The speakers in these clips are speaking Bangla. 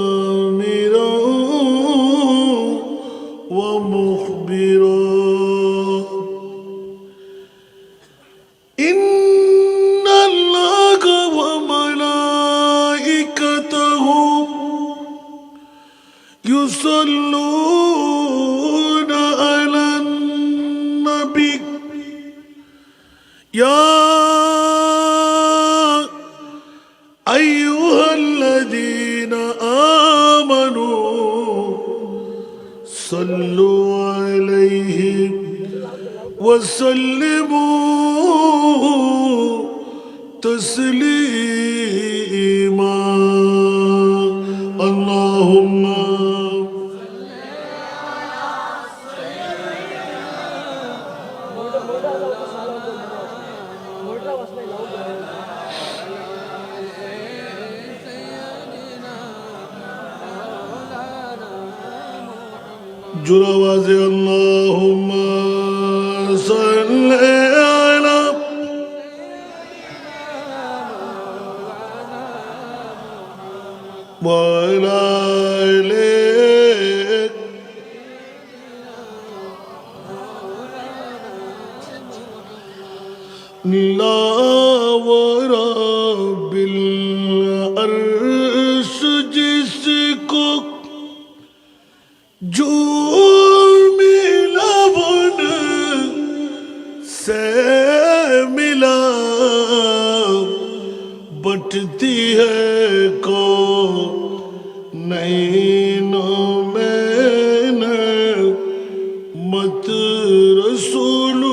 آمرا ومخبرا إن الله وملائكته يصلون على النبي يا أيها الذين آمنوا صلوا عليه وسلموا تسليما اللهم جرواز اللهم صل على وعلى آله لا ورب العرش جس کو جو ملا بن سے ملا بٹتی ہے کو نینوں میں مت رسول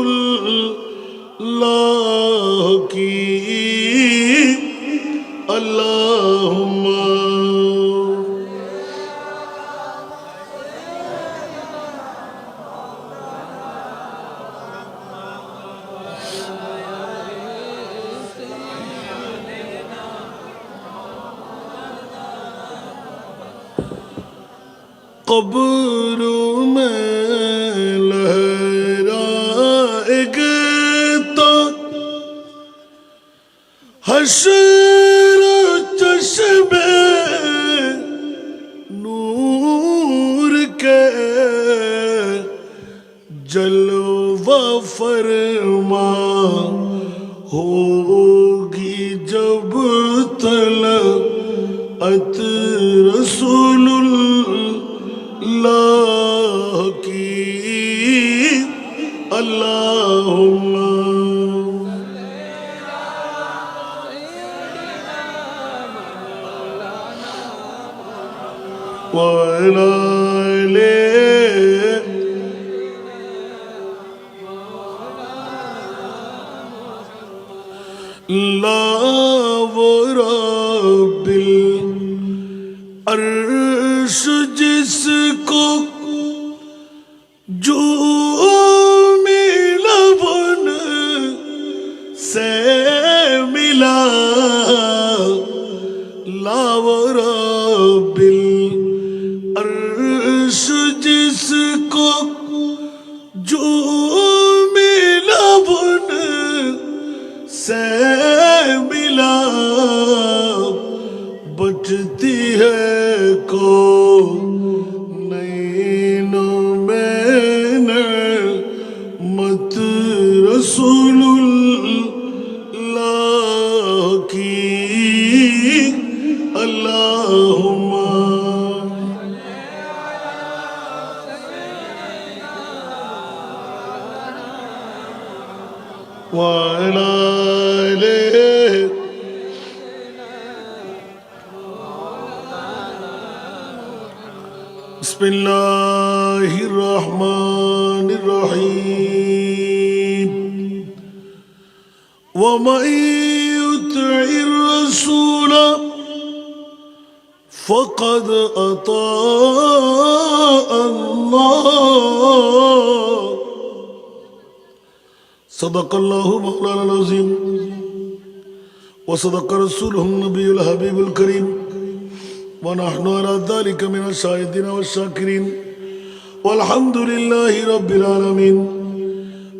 اللہ کی اللہم قبر میں لہرائے گے تو حشر چشم نور کے جلوہ فرما ہوگی جب طلعت رسول اللہ کی اللہم وعلى آله لا ورب العرش جس کو جو ملا بن سے ملا لا ورب العرش جس کو جو ملا بن سے ملا بٹتی ہے کو نینوں میں مت رسول اللہ کی اللہم وعلى آله بسم الله الرحمن الرحيم ومن يطع الرسول فقد أطاع الله صدق الله مولانا العظيم وصدق رسوله النبي الحبيب الكريم ونحن على ذلك من الشاهدين والشاكرين والحمد لله رب العالمين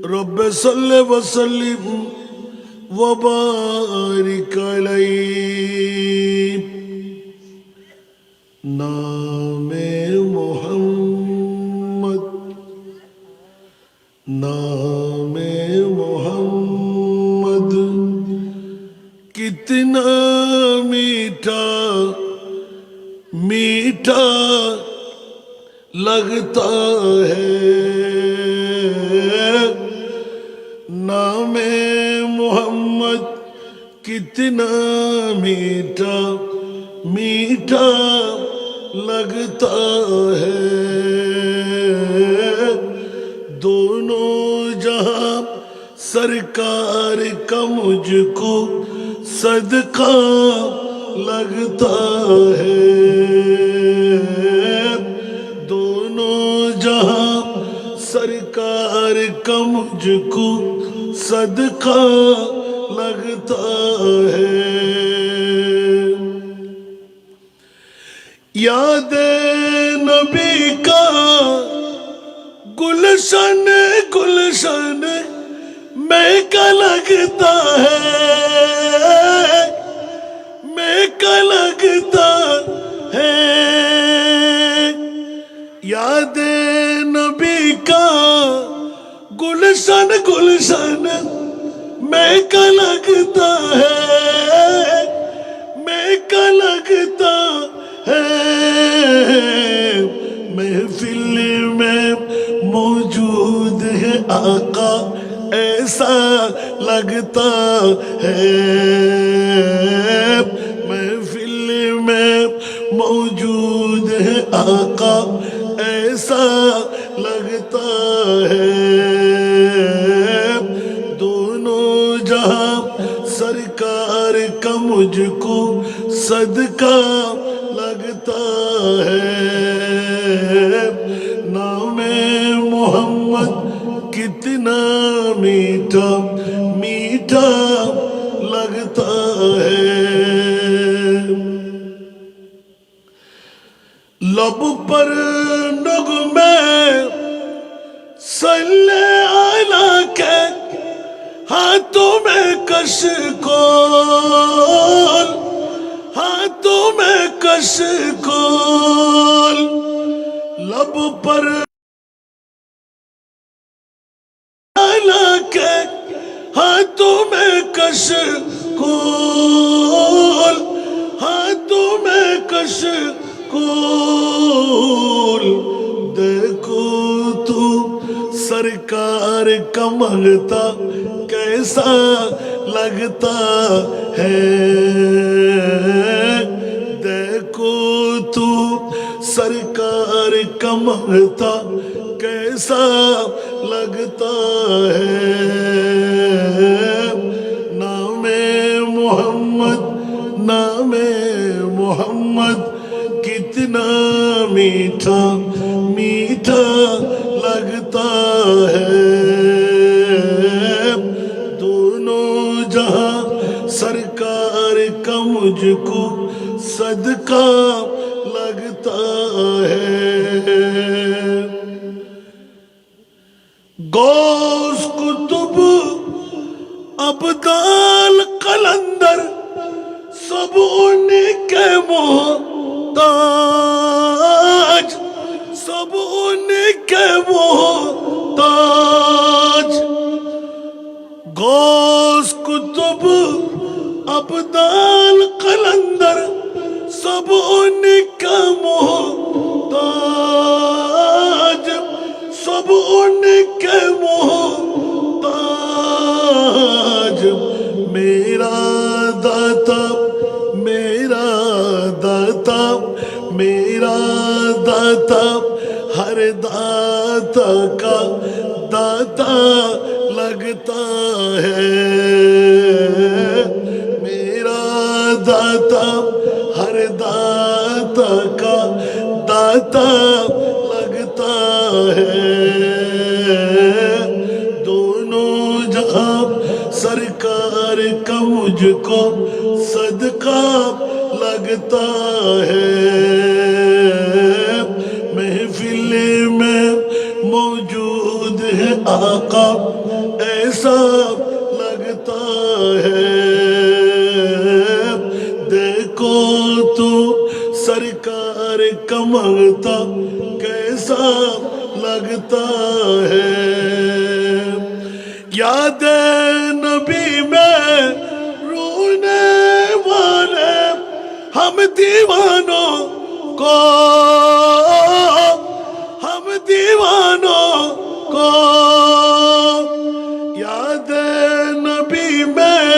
رب صل وسلم وبارك عليه कितना मीठा मीठा लगता है नाम मोहम्मद कितना मीठा मीठा लगता है दोनों जहां सरकार का मुझको सदका लगता है दोनों जहां सरकार का मुझको सदका लगता है याद नबी का गुलशन गुलशन महका लगता है महका लगता है याद नबी का गुलशन गुलशन महका लगता है महका लगता है महफिल में मौजूद है आका ऐसा लगता है महफिल में मौजूद है आका ऐसा लगता है दोनों जहां सरकार का मुझको सदका लगता है नाम मोहम्मद कितना मीठा मीठा लगता है लब पर नगमे सल्ले आला के हाथों में कशकोल हाथों में कशकोल लब पर के हाथों में कशकोल हाथों में कशकोल देखो तू सरकार का मंगता कैसा लगता है देखो तू सरकार का मंगता कैसा लगता है नामे मोहम्मद कितना मीठा मीठा लगता है दोनों जहां सरकार का मुझको सदका लगता है गौस कुतुब अब्दाल कलंदर सब उनके मोहताज सब उनके मोहताज गौस कुतुब अब्दाल कलंदर सब उनका मोहताज सब उनके मोहताज मेरा दाता मेरा दाता मेरा दाता हर दाता का दाता लगता है मेरा दाता हर दाता का दाता लगता है दोनों जहां सरकार का मुझको सदका लगता है महफिल में मौजूद है आका ऐसा लगता है देखो तो सरकार का मंगता कैसा लगता है याद नबी में रोने हम दीवानों को, हम दीवानों को याद नबी में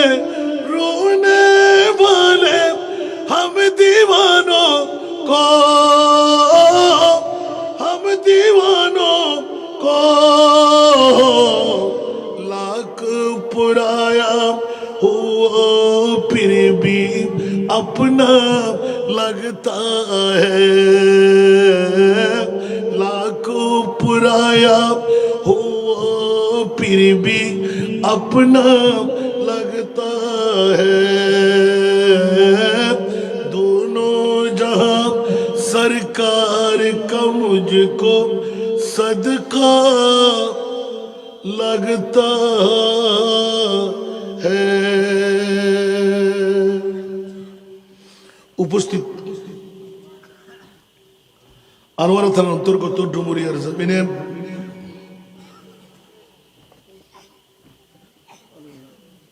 रोने वाले, हम दीवानों को, हम दीवानों को लाख पुराया हुआ फिर भी अपना लगता है, लाखों पुराया हुआ फिर भी अपना लगता है। दोनों जहां सरकार का मुझको सदका लगता है। উপস্থিত আনোয়ারা থানার অন্তর্গত ডুমুরিয়ার জমিনে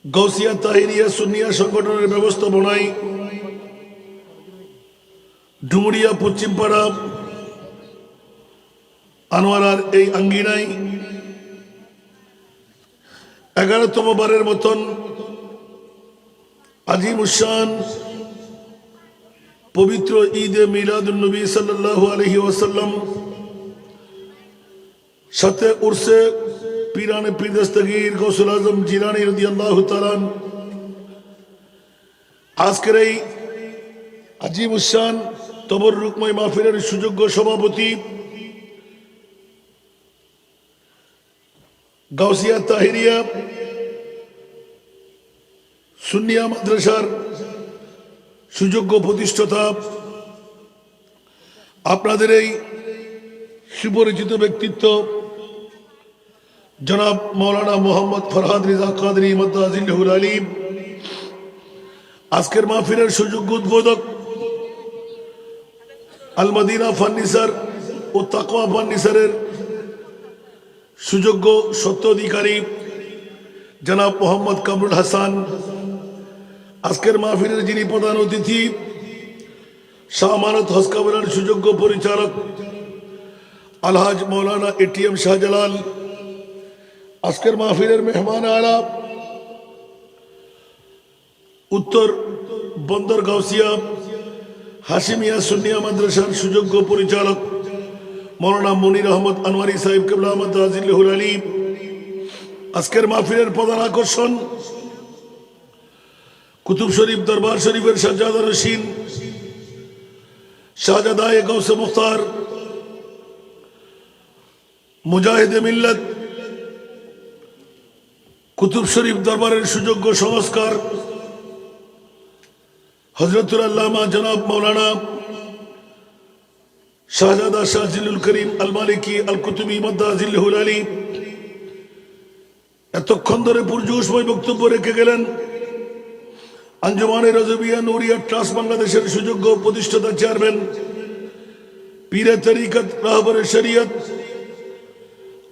গাউসিয়া তাহিরিয়া সুন্নিয়া সংগঠনের ব্যবস্থাপনায় ডুমুরিয়া পশ্চিমপাড়া আনোয়ারার এই আঙ্গিনায় 11তম বারের মতন আজিমুশান পবিত্র ঈদে মিলাদুন নবী সাল্লাল্লাহু আলাইহি ওয়াসাল্লাম সাথে উরসে পীরানে পীর দস্তগীর গৌসুল আজম জিলানী রাদিয়াল্লাহু তাআলা আজকের এই আজিমুশান তবররুকময় মাহফিলের সুযোগ্য সভাপতি গাউসিয়া তাহিরিয়া সুন্নিয়া মাদ্রাসার সুযোগ্য প্রতিষ্ঠাতা আপনাদের এই সুপরিচিত ব্যক্তিত্ব জনাব মৌলানা মোহাম্মদ ফরহাদ রিজা কাদরী মাদ্দাজিল্লাহুল আলিম, আজকের মাহফিলের সুযোগ্য উদ্বোধক আল মদিনা ফার্নিচার ও তাকওয়া ফার্নিচারের সুযোগ্য স্বত্বাধিকারী জনাব মোহাম্মদ কামরুল হাসান, আজকের মাহফিলের যিনি প্রধান অতিথি শাহ আমানত হজ কাফেলার সুযোগ্য পরিচালক আলহাজ মৌলানা এটিএম শাহজালাল, আজকের মাহফিলের মেহমান আলা উত্তর বন্দর গাউসিয়া হাশিমিয়া সুন্নিয়া মাদ্রাসার সুযোগ্য পরিচালক মৌলানা মনির আহমদ আনোয়ারি সাহেব কিবলা মাদ্দাজিল্লাহুল আলিম, আজকের মাহফিলের প্রধান আকর্ষণ কুতুব শরীফ দরবার শরীফের শাহজাদা রশিদ শাহজাদায়ে গৌসে মুখতার মুজাহিদে মিল্লাত কুতুব শরীফ দরবারের সুযোগ্য সংস্কার হযরতুল আল্লামা জনাব মৌলানা শাহজাদা শাহজিলুল করিম আল মালিকি আল কুতুবী মাদ্দাজিল্লাহুল আলিম এতক্ষণ ধরে পুরজোশময় বক্তব্য রেখে গেলেন আঞ্জুমানে রজবিয়া নুরিয়া ট্রাস্ট বাংলাদেশের সুযোগ্য প্রতিষ্ঠাতা চেয়ারম্যান পীরে তরিকত রাহবরে শরীয়ত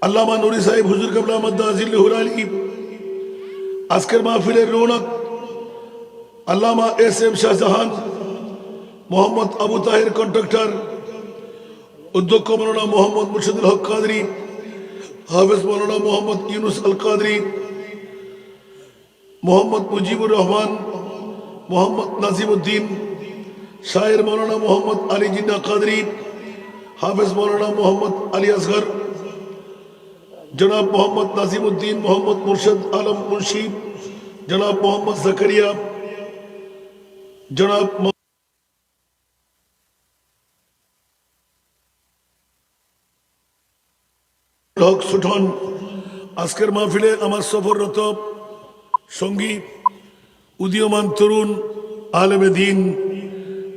আল্লামা নুরি সাহেব হুজুর কিবলা মাদ্দাজিল্লাহুল আলিম, আজকের মাহফিলের রৌনক আল্লামা S M Shahjahan Mohammad Abu Taher contractor, অধ্যক্ষ মৌলানা মোহাম্মদ মুর্শিদুল হক কাদরী, হাফেজ মৌলানা মোহাম্মদ ইউনুস আল কাদরী, মোহাম্মদ মুজিবুর রহমান, মোহাম্মদ নাজিমুদ্দিন, শায়ের মৌলানা মোহাম্মদ আলী জিন্না কাদরী, হাফেজ মৌলানা মোহাম্মদ আলী আসগর, জনাব মোহাম্মদ নাজিমুদ্দিন, মোহাম্মদ মুর্শিদ আলম মুন্সি, জনাব মোহাম্মদ জাকারিয়া, জনাব হক সুঠন, আজকের মাহফিলে আমার সফররত সঙ্গী উদীয়মান তরুণ আলেমে দ্বীন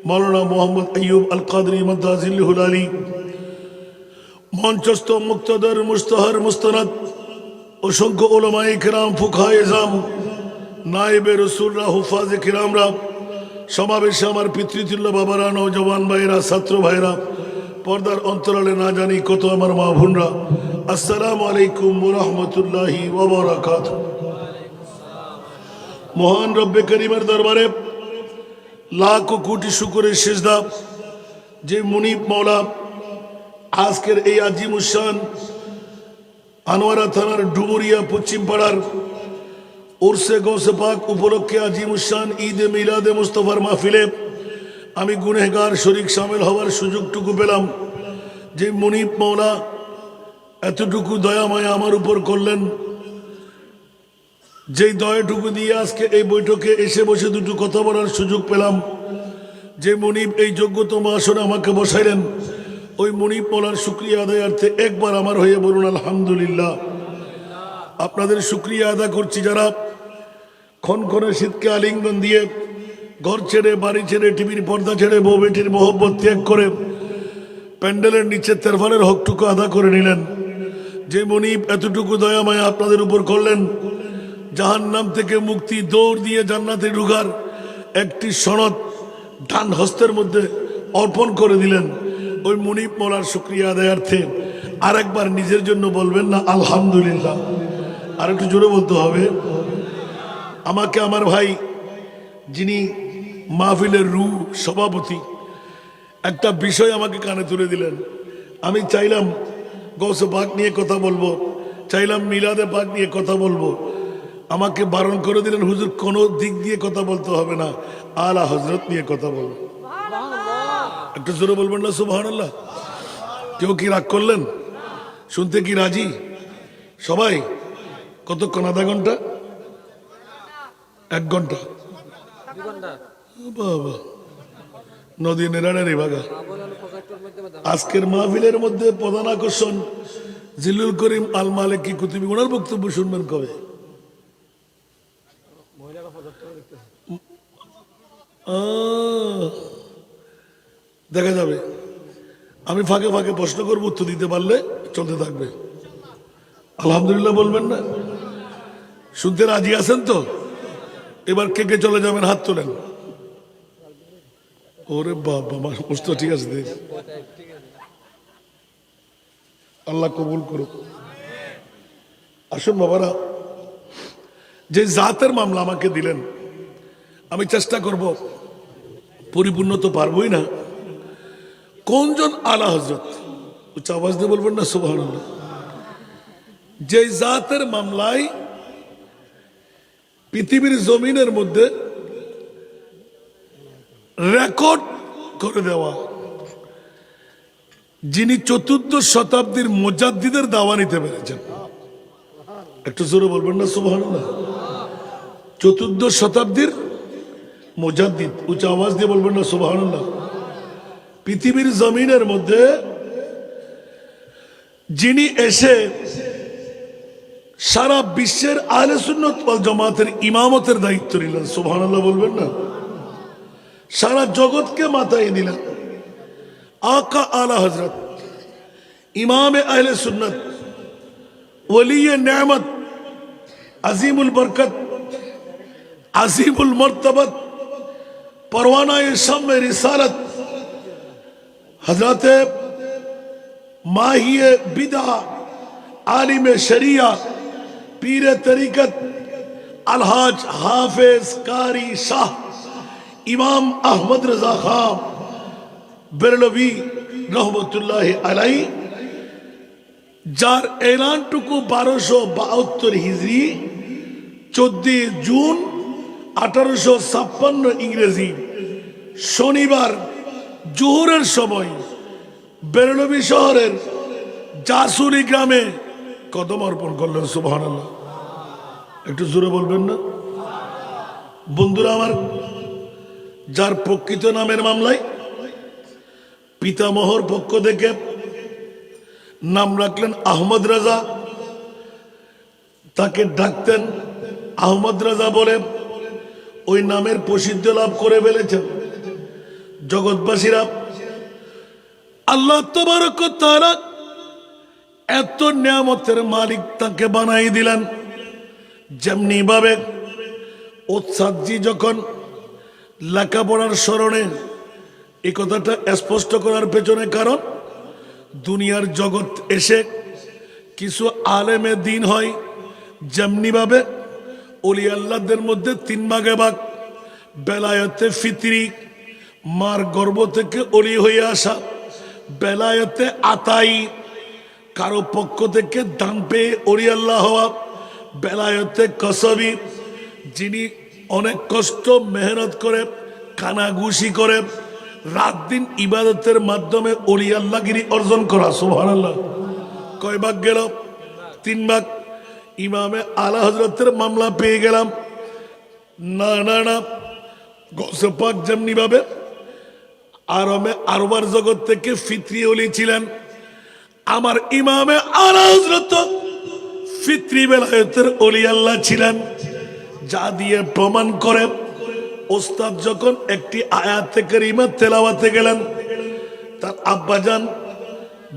মৌলানা মোহাম্মদ আইয়ুব আল কাদরী মাদ্দাজিল্লাহুল আলী, মঞ্চস্থ মুক্তাদর মুস্তাহার মুস্তানাদ অসংখ্য উলামায়ে কেরাম ফুকাহায়ে ইজম নায়েবে রাসূলরা হুফাজে কিরামরা, সমাবেশে আমার পিতৃতুল্য বাবারা, নওজওয়ান ভাইরা, ছাত্র ভাইরা, পর্দার অন্তরালে না জানি কত আমার মা বোনরা, আসসালামু আলাইকুম ওয়া রাহমাতুল্লাহি ওয়া বারাকাতুহু। মহান রব্বে করিমের দরবারে লাখো কোটি শুকরের সেজদা যে মুনিব মওলা আজকের এই আজিমুশান আনোয়ারা থানার ডুমুরিয়া পশ্চিম পাড়ার ওরসে গৌসে পাক উপলক্ষে আজিমুশান ঈদে মিলাদে মুস্তফার মাহফিলে আমি গুনেহগার শরীক শামিল হওয়ার সুযোগটুকু পেলাম। যে মুনিব মওলা এতটুকু দয়া মায়া আমার উপর করলেন, যেই দয়াটুকু দিয়ে আজকে এই বৈঠকে এসে বসে দুটো কথা বলার সুযোগ পেলাম, যে মুনিব এই যোগ্যতম আসনে আমাকে বসাইলেন, ওই মুনিব মওলার শুকরিয়া আদায়ার্থে একবার আমার হয়ে বলুন আলহামদুলিল্লাহ। আপনাদের শুকরিয়া আদা করছি যারা ক্ষণক্ষণে শীতকে আলিঙ্গন দিয়ে ঘর ছেড়ে বাড়ি ছেড়ে টিভির পর্দা ছেড়ে বউ বেটির মোহব্বত ত্যাগ করে প্যান্ডেলের নিচে তেরফালের হকটুকু আদা করে নিলেন। যে মুনিব এতটুকু দয়া মায়া আপনাদের উপর করলেন, জাহান্নাম থেকে মুক্তি দৌড় দিয়ে জান্নাতে ঢুকার একটি সনদ ডান হস্তের মধ্যে অর্পণ করে দিলেন, ওই মুনিব মওলার শুকরিয়া আদায়ার্থে আর একবার নিজের জন্য বলবেন না আলহামদুলিল্লাহ? আর একটু জোরে বলতে হবে। আমাকে আমার ভাই যিনি মাহফিলের রু সভাপতি একটা বিষয় আমাকে কানে তুলে দিলেন। আমি চাইলাম গৌসে পাক নিয়ে কথা বলবো, চাইলাম মিলাদে পাক নিয়ে কথা বলবো, আমাকে বারণ করে দিলেন হুজুর কোনো দিক দিয়ে কথা বলতে হবে না, আলা হজরত নিয়ে কথা বলবো। একটু জোরে বলবেন না সুবহানাল্লাহ? কেউ কি রাগ করলেন? শুনতে কি রাজি সবাই? কতক্ষণ? আধা ঘন্টা? 1 ঘন্টা? বাবা নদী নেড়াড়ারি ভাগা। আজকের মাহফিলের মধ্যে প্রধান আকর্ষণ জিল্লুল করিম আল মালিকি কুতুবী, ওনার বক্তব্য শুনবেন কবে? দেখা যাবে। আমি ফাঁকে ফাঁকে প্রশ্ন করবো, উত্তর দিতে পারলে চলতে থাকবে। আলহামদুলিল্লাহ বলবেন না? শুনতে রাজি আছেন তো? এবার কে কে চলে যাবেন হাত তোলেন। ওরে বাবা বুঝতে ঠিক আছে, আল্লাহ কবুল করুক। আসুন বাবারা, যে জাতের মামলা আমাকে দিলেন আমি চেষ্টা করব, পরিপূর্ণ তো পারবই না। কোনজন আলা হজরত? উচ্চ আওয়াজ দিয়ে বলবেন না সুবহানাল্লাহ? যে জাতের মামলায় পৃথিবীর জমিনের মধ্যে রেকর্ড করে দেওয়া, যিনি 14 শতাব্দীর মুজাদ্দিদের দাওয়া নিতে পেরেছেন। একটু জোরে বলবেন না সুবহানাল্লাহ? 14 শতাব্দীর মুজাদ্দিদ, উচ্চ আওয়াজ দিয়ে বলবেন না সুবহানাল্লাহ? পৃথিবীর জমিনের মধ্যে যিনি এসে সারা বিশ্বের আহলে সুন্নাত ওয়াল জামাতের ইমামতের দায়িত্ব নিলেন, সুবহানাল্লাহ বলবেন না? সারা জগৎকে মাথায় দিলেন আকা আলা হযরত ইমামে আহলে সুন্নাত, ওলিয়ে নেমত, আজিমুল বরকত, আজিমুল মর্তবত, परवानाए शम रिसालत हजरत माहिए बिदा आलिम शरिया पीर तरीकत अलहाज हाफिज कारी शाह इमाम अहमद रजा खां बेरलवी रहमतुल्लाह अलैहि जार ऐलान टुकु 1272 हिजरी 14 जून 1856 इंग्रेजी शनिवार जोहरेर समय बेरलवी शहरेर जासुरी ग्रामे कदम अर्पण करलेन। सुबहानाल्लाह, एकटु जोरे बोलबेन ना बंधुरा आमार, जार प्रकृत नामेर मामलाय पितामहर पक्ष थेके नाम राखलेन आहमद राजा, ताके डाकतेन आहमद राजा बोले ওই নামের প্রসিদ্ধ লাভ করে ফেলেছেন জগৎবাসীরা। আল্লাহ তাবারক ওয়া তাআলা এত নিয়ামতের মালিক তাকে বানাই দিলেন, যেমনি ভাবে ওস্তাদজি যখন লেখাপড়ার স্মরণে এই কথাটা স্পষ্ট করার পেছনে কারণ দুনিয়ার জগৎ এসে কিছু আলেমে দিন হয়, যেমনি ভাবে ওলি আল্লাহদের মধ্যে 3 ভাগে ভাগ, বেলায়েতে ফিতরি, মার গর্ভ থেকে অলি হয়ে আসা, বেলায়েতে আতাই কারো পক্ষ থেকে দান পেয়ে অলি আল্লাহ হওয়া, বেলায়েতে কসবি যিনি অনেক কষ্ট মেহনত করে কানাঘুষি করে রাত দিন ইবাদতের মাধ্যমে অলি আল্লাহগিরি অর্জন করা। সুবহানাল্লাহ। কয় ভাগ গেল? 3 ভাগ। ইমামে আলা হযরতের মামলা পেয়ে গেলাম। না না না, গৌসে পাক যেমনি ভাবে আরবার জগৎ থেকে ফিতরি ওলি ছিলেন, আমার ইমামে আলা হযরত ফিতরি বেলায়েতের ওলি আল্লাহ ছিলেন। যা দিয়ে প্রমাণ করে ওস্তাদ যখন একটি আয়াতে কারিমা তেলাওয়াতে গেলেন, তার আব্বাজান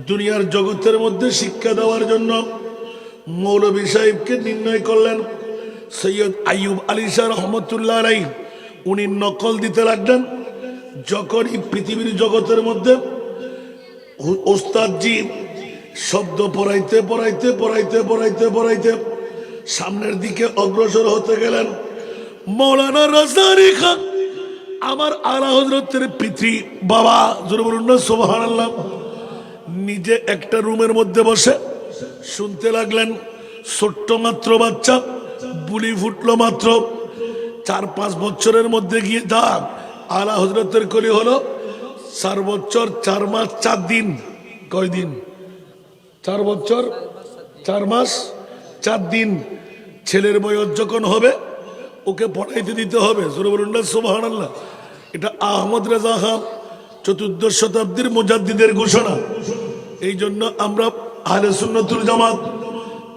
দুনিয়ার জগতের মধ্যে শিক্ষা দেওয়ার জন্য মৌলভী সাহেবকে নির্ণয় করলেন। সৈয়দ আইয়ুব আলী শাহ রহমতুল্লাহ আলাইহি উনি নকল দিতে লাগলেন। যখনই পৃথিবীর জগতের মধ্যে ওস্তাদজি শব্দ পড়াইতে পড়াইতে পড়াইতে পড়াইতে পড়াইতে সামনের দিকে অগ্রসর হতে গেলেন, মৌলানা রাজদারি খান আমার আলা হযরতের পিতৃ বাবা, জোরে বলুন না সুবহানাল্লাহ, নিজে একটা রুমের মধ্যে বসে শুনতে লাগলেন। ছোট্ট মাত্র বাচ্চা, বুলি ফুটলো মাত্র, 4-5 বছরের মধ্যে গিয়ে যা আলা হযরতের কলি হলো 4 বছর 4 মাস 4 দিন। কয় দিন? 4 বছর 4 মাস 4 দিন। ছেলের বয়স যখন হবে ওকে পড়াইতে দিতে হবে। জোরে বলুন না সুবহানাল্লাহ। এটা আহমদ রেজা খান 14th শতাব্দীর মুজাদ্দিদের ঘোষণা। এই জন্য আমরা আহলে সুন্নাতুল জামাত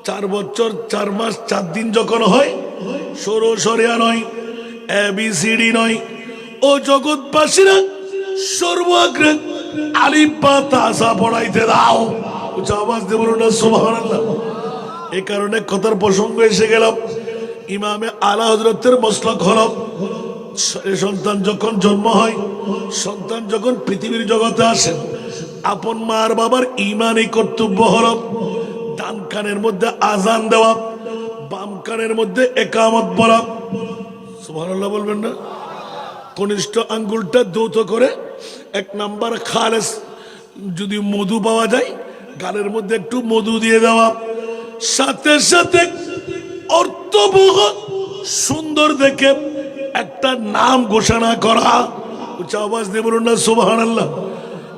4 বছর 4 মাস 4 দিন যখন হয়, সরিয়া নয়, ABCD নয়, ও জগৎবাসীরা সর্বাগ্রে আলিফ বা তাসা পড়াইতে দাও। উচ্চ আওয়াজ দিয়ে বলুন না সুবহানাল্লাহ। এই কারণে কথার প্রসঙ্গ এসে গেলাম। ইমামে আলা হযরতের মসলক হলো সন্তান যখন জন্ম হয়, সন্তান যখন পৃথিবীর জগতে আসেন, আপন মার বাবার ইমানি কর্তব্য হলো ডান কানের মধ্যে আজান দেওয়া, বাম কানের মধ্যে একামত বলা। সুবহানাল্লাহ বলবেন না? কনিষ্ঠ আঙ্গুলটা দ্রুত করে 1 নাম্বার খালেস, যদি মধু পাওয়া যায় গালের মধ্যে একটু মধু দিয়ে দেওয়া, সাথে সাথে অর্থবহ সুন্দর দেখে একটা নাম ঘোষণা করা। উচ্চ আওয়াজ দিয়ে বলুন না সুবহানাল্লাহ।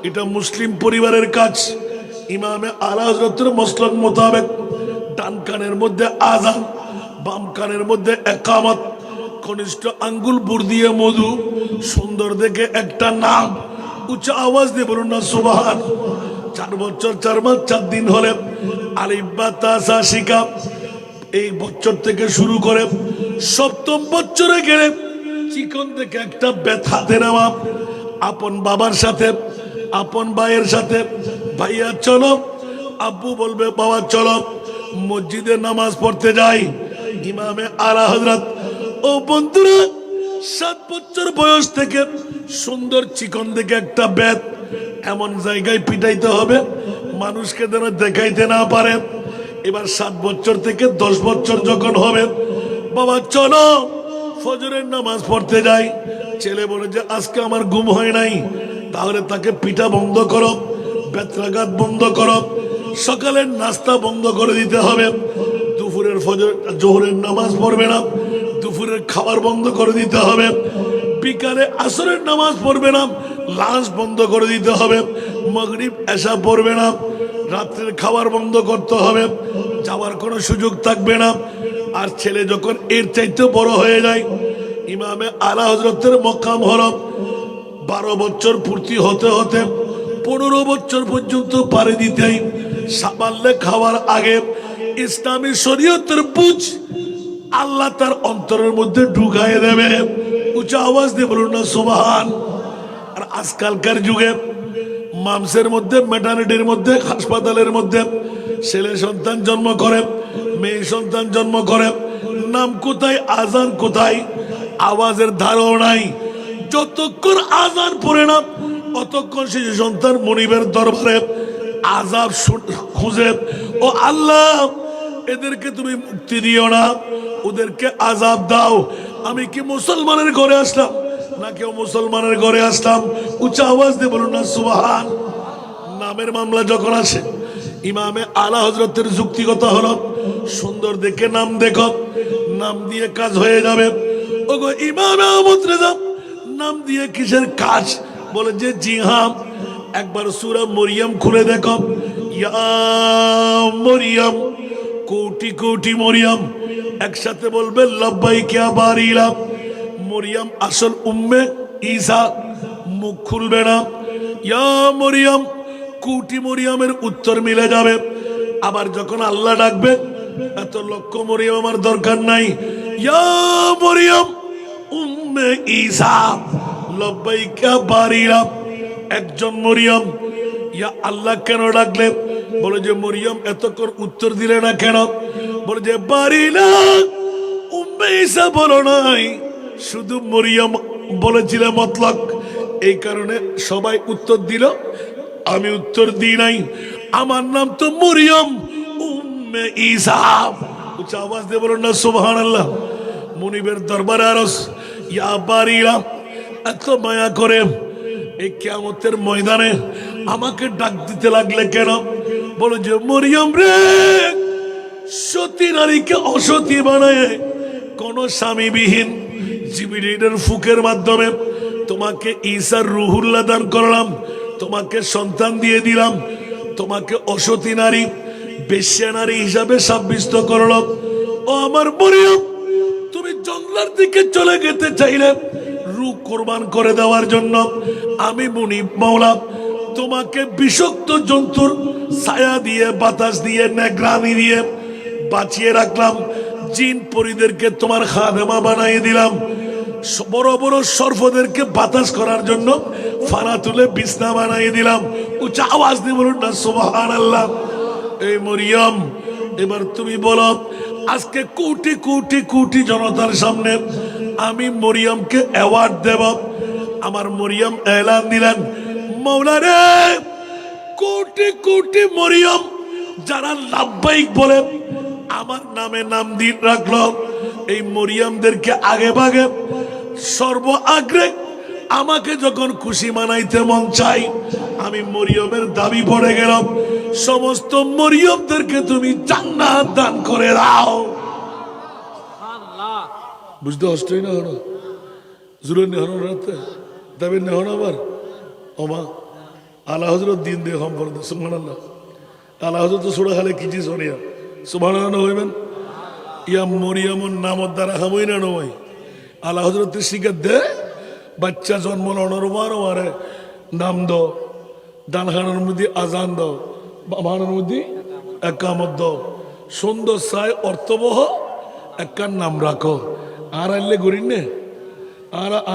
এটা মুসলিম পরিবারের কাজ। ইমামে আলা হযরতের মসলক মোতাবেক ডান কানের মধ্যে আযান, বাম কানের মধ্যে একামত, কনিষ্ঠ আঙ্গুল বুর দিয়ে মধু, সুন্দর দেখে একটা নাম। উচ্চ আওয়াজ দিয়ে বলুন না সুবহান। 4 বছর 4 মাস 4 দিন হলে আলিফ বা তাসা শিখা। এই বছর থেকে শুরু করে 7ম বছরে গেলে চিকন থেকে একটা ব্যথাতে নেওয়া, আপন বাবার সাথে, আপন ভাইয়ের সাথে, ভাইয়া চলো, আব্বু বলবে বাবা চলো, মসজিদে নামাজ পড়তে যাই। ইমামে আলা হযরত, ও বন্ধুরা, 7 বছর বয়স থেকে সুন্দর চিকন দেখে একটা বেত এমন জায়গায় পিটাইতে হবে মানুষকে যেন দেখাইতে না পারে। এবার 7 বছর থেকে 10 বছর যখন হবে, বাবা চলো ফজরের নামাজ পড়তে যাই। ছেলে বলে যে আজকে আমার ঘুম হয় নাই, তাহলে তাকে পিটা বন্ধ করো, বেত্রাঘাত বন্ধ করো, সকালের নাস্তা বন্ধ করে দিতে হবে, দুপুরের জোহরের নামাজ পড়বে না, দুপুরের খাবার বন্ধ করে দিতে হবে, বিকালে আসরের নামাজ পড়বে না, লাঞ্চ বন্ধ করে দিতে হবে, মাগরিব এশা পড়বে না, রাত্রের খাবার বন্ধ করতে হবে, যাওয়ার কোনো সুযোগ থাকবে না। আর ছেলে যখন এর চাইতে বড় হয়ে যায়, ইমামে আলা হযরতের মকাম হলো 12 বছর পূর্তি হতে হতে 15 বছর পর্যন্ত পারে দিতেই সাবাল্লে খাওয়ার আগে ইসলামী শরীয়তের বুঝ আল্লাহ তার অন্তরের মধ্যে ঢুকায় দেবে। উচ্চ আওয়াজ দিয়ে বলুন না সুবহান। আর আজকালকার যুগে মামসের মধ্যে, ম্যাটার্নিটির মধ্যে, হাসপাতালের মধ্যে ছেলে সন্তান জন্ম করে, মেয়ে সন্তান জন্ম করে, নাম কোথায়, আজান কোথায়, আওয়াজের ধারও নাই। যতক্ষণ আজান পড়ে না অতক্ষণ শিশু সন্তান মনিবের দরবারে আযাব খুঁজে, ও আল্লাহ এদেরকে তুমি মুক্তি দিও না, ওদেরকে আযাব দাও। আমি কি মুসলমানের ঘরে আসলাম না কেউ মুসলমানের ঘরে আসলাম, উচ্চ আওয়াজ দিয়ে বলুন না সুবহান। নামের মামলা যখন আসে, ইমামে আলা হযরতের যুক্তিগত হলো সুন্দর দেখে নাম দেখো, নাম দিয়ে কাজ হয়ে যাবে। ওগো ইমামে আহমদ রেজা, নাম দিয়ে কিসের কাজ? বলে যে জি হ্যাঁ, একবার সূরা মরিয়ম খুলে দেখো। ইয়া মরিয়ম, কোটি কোটি মরিয়ম একসাথে বলবে লব্বাইক ইয়া বারিলা। মরিয়ম আসল উম্মে ঈসা, মুখ খুলবে না। ইয়া মরিয়ম, কোটি মরিয়মের উত্তর মিলে যাবে। আবার যখন আল্লাহ ডাকবে, এত লক্ষ মরিয়ম আমার দরকার নাই। ইয়া মরিয়ম উম্মে ঈসা লব্বাইক ইয়া বারিলা, একজন মরিয়ম। ইয়া আল্লাহ কেন ডাকলে? বলে যে মরিয়ম এতক্ষণ উত্তর দিলে না কেন? বলে যে বারিলা উম্মে ঈসা বলো নাই, শুধু মরিয়ম বলেছিল মতলক। এই কারণে সবাই উত্তর দিল, আমি উত্তর দিই নাই। আমার নাম তো মরিয়ম উম্মে ঈসা। উচ্চ আওয়াজ দিয়ে বলুন না সুবহানাল্লাহ। মুনিবের দরবারে আরজ, ইয়া বারিলা, এত মায়া করে এই কিয়ামতের ময়দানে আমাকে ডাক দিতে লাগলে কেন? বলে যে মরিয়ম রে, সতী নারীকে অসতী বানায় কোন স্বামীবিহীন জিবরিলের ফুকের মাধ্যমে তোমাকে ঈসার রুহুল্লাহ দান করলাম, তোমাকে সন্তান দিয়ে দিলাম, তোমাকে অসতী নারী, বেশ্যা নারী হিসাবে সাব্যস্ত করল। ও আমার মরিয়ম, তুমি জঙ্গলের দিকে চলে যেতে চাইলে রূহ কোরবান করে দেওয়ার জন্য আমি মুনিব মাওলা তোমাকে বিষাক্ত জন্তুর ছায়া দিয়ে, বাতাস দিয়ে, নেগরানি দিয়ে বাঁচিয়ে রাখলাম। জিন পরীদেরকে তোমার খাদেমা বানিয়ে দিলাম। বড় বড় সর্পদেরকে বাতাস করার জন্য ফানা তুলে বিছনা বানিয়ে দিলাম। উচ্চ আওয়াজ দিয়ে বলুন না সুবহানাল্লাহ। এই মরিয়ম, এবার তুমি বলো, আজকে কোটি কোটি কোটি জনতার সামনে আমি মরিয়মকে অ্যাওয়ার্ড দেব। আমার মরিয়ম এলান দিলেন, মাওলা রে, কোটি কোটি মরিয়ম যারা লাব্বাইক বলে আমার নামে নাম দিয়ে রাখলো, এই মরিয়মদেরকে আগে ভাগে সর্ব আগ্রে আমাকে যখন খুশি মানাইতে মন চাই, আমি মরিয়মের দাবি পড়ে গেলাম, সমস্ত মরিয়মদেরকে তুমি জান্নাত দান করে দাও। বুঝতে অষ্টই না হলো জুরের নেহনো রাতে দাবি নেহনো আবার ওমা আলা হজরত দিন দিয়ে হম করে সুবহানাল্লাহ। আলা হজরত তো ছোড়া খালে কিজি সরিয়া সুবহানাল্লাহ হইবেন। ইয়া মরিয়মর নামত দ্বারা হামই না নয়। আলা হজরতের শিকার দে বাচ্চা জন্ম নরমারে নাম দাও, ডানখানোর মধ্যে আজান দাও, বামানোর মধ্যে একামত দাও, সুন্দর সায় অর্থবহ একার নাম রাখো। আর আইলে করিন নে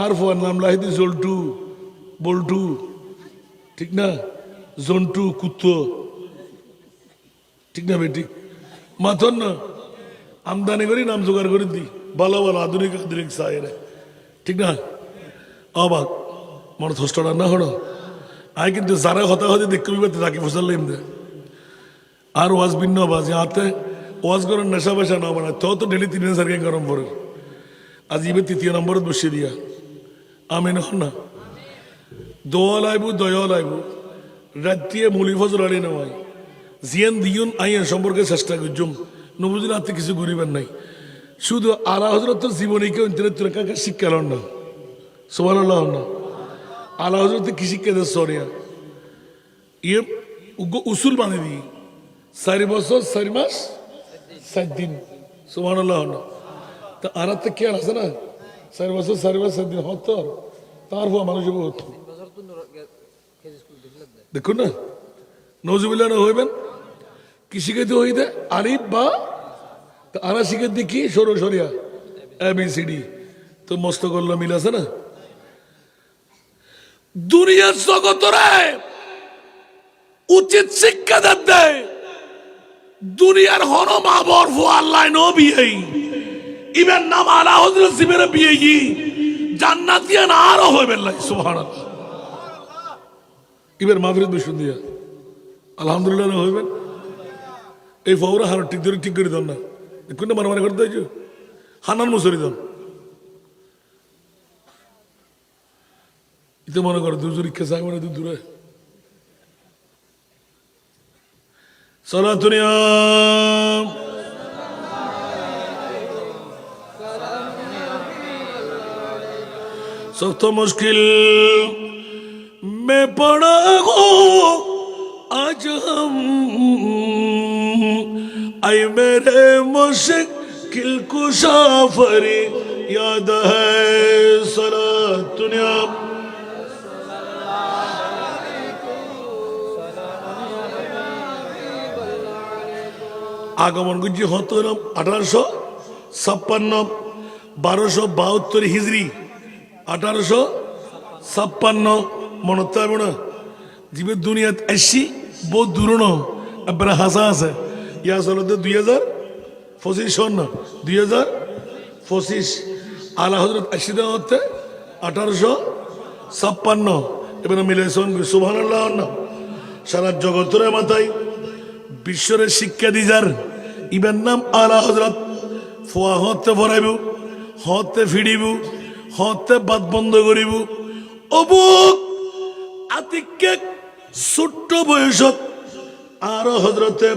আর ফোয়ার নাম লাইতে জল্টু বল্টু, ঠিক না? জন্টু কুত্তো, ঠিক না বেটি? মাথন না আমদানি করি নাম জোগাড় করে দিই, ভালো ভালো আধুনিক আধুনিক সাইরে, ঠিক না? অবাক মনে থষ্টটা না হলো আয়, কিন্তু যারা হতাহতি দেখতে পাইতে তাকে ফসলাম দে। আর ওয়াজ ভিন্ন বাজে হাতে ওয়াজ করার নেশা বেশা না বানায় তো ডেলি 3,000 গরম পড়ে। আজ ইবে 3য় নম্বরত বসিয়ে দিয়া আমি নখন না দোয়া লাইব দয়া লাইব রাত্রিয়ে মুলি ফজর আড়ি নেওয়াই জিয়ান দিয়ন আইন সম্পর্কে চেষ্টা করছুম। নবুদিন হাতে কিছু গরিবের নাই, শুধু আলা হজরতের জীবনীকে কাকে শিক্ষা লন না সুবহানাল্লাহ না। আলা হজরতে কি শিক্ষা দেয় সরিয়া ইয়ে উসুল বানিয়ে দিই 4 বছর 4 মাস 7 দিন সুবহানাল্লাহ না। তা আর হাতে খেয়াল আছে না 4 বছর 4 মাস 7 দিন হতো তারপর মানুষ হতো দেখুন না নজুবিল্লাহ না হইবেন কি শিখাইতে হইতে আলিফ বা আরা শিখাইতে কি সরো সরিয়া ABCD তো মস্ত করলো মিল আছে না। দুনিয়ার জগতরে উচিত শিক্ষা দেয় দুনিয়ার হন মা বরফ আল্লাহ নবী ইবেন নাম আলা হযরত জিবের বিয়ে জান্নাতিয়ান আরো হইবেন না সুবহানাল্লাহ। ইবের মাহফিল বেশ দিয়া আলহামদুলিল্লাহ হইবেন। এই ফৌরা হার ঠিক ধরে ঠিক করে দেন না কোনটা মারামারি করতে হয়েছে হানান মুসরি দেন ইতে মনে করো দুজুরি খেসাই মানে দূরে সালাতুনিয়া सख्त मुश्किल में पड़ा हो आज हम आई मेरे मुश्किल कुशा फरी याद है सलात दुनिया আগমন গুজি হতো 1856 1272 হিজরি 1856 মনত থাকবে না জীবে দুনিয়াত আসছি বহুত দূরন আপনার হাসা আছে ইয়া আসলে 2025 সন না 2025 আলা হজরত আসছি দেওয়া হতে 1856 এবার মিলেছেন সুবহানাল্লাহ না সারা জগতের মাথায় বিশ্বরে শিক্ষা দিজার ইবের নাম আলা হজরত ফোয়া হতে ভরাইব হতে ফিরিব হতে বাদ বন্ধ করিব অবুক আতিকে ছোট্ট বয়সত আর হজরতে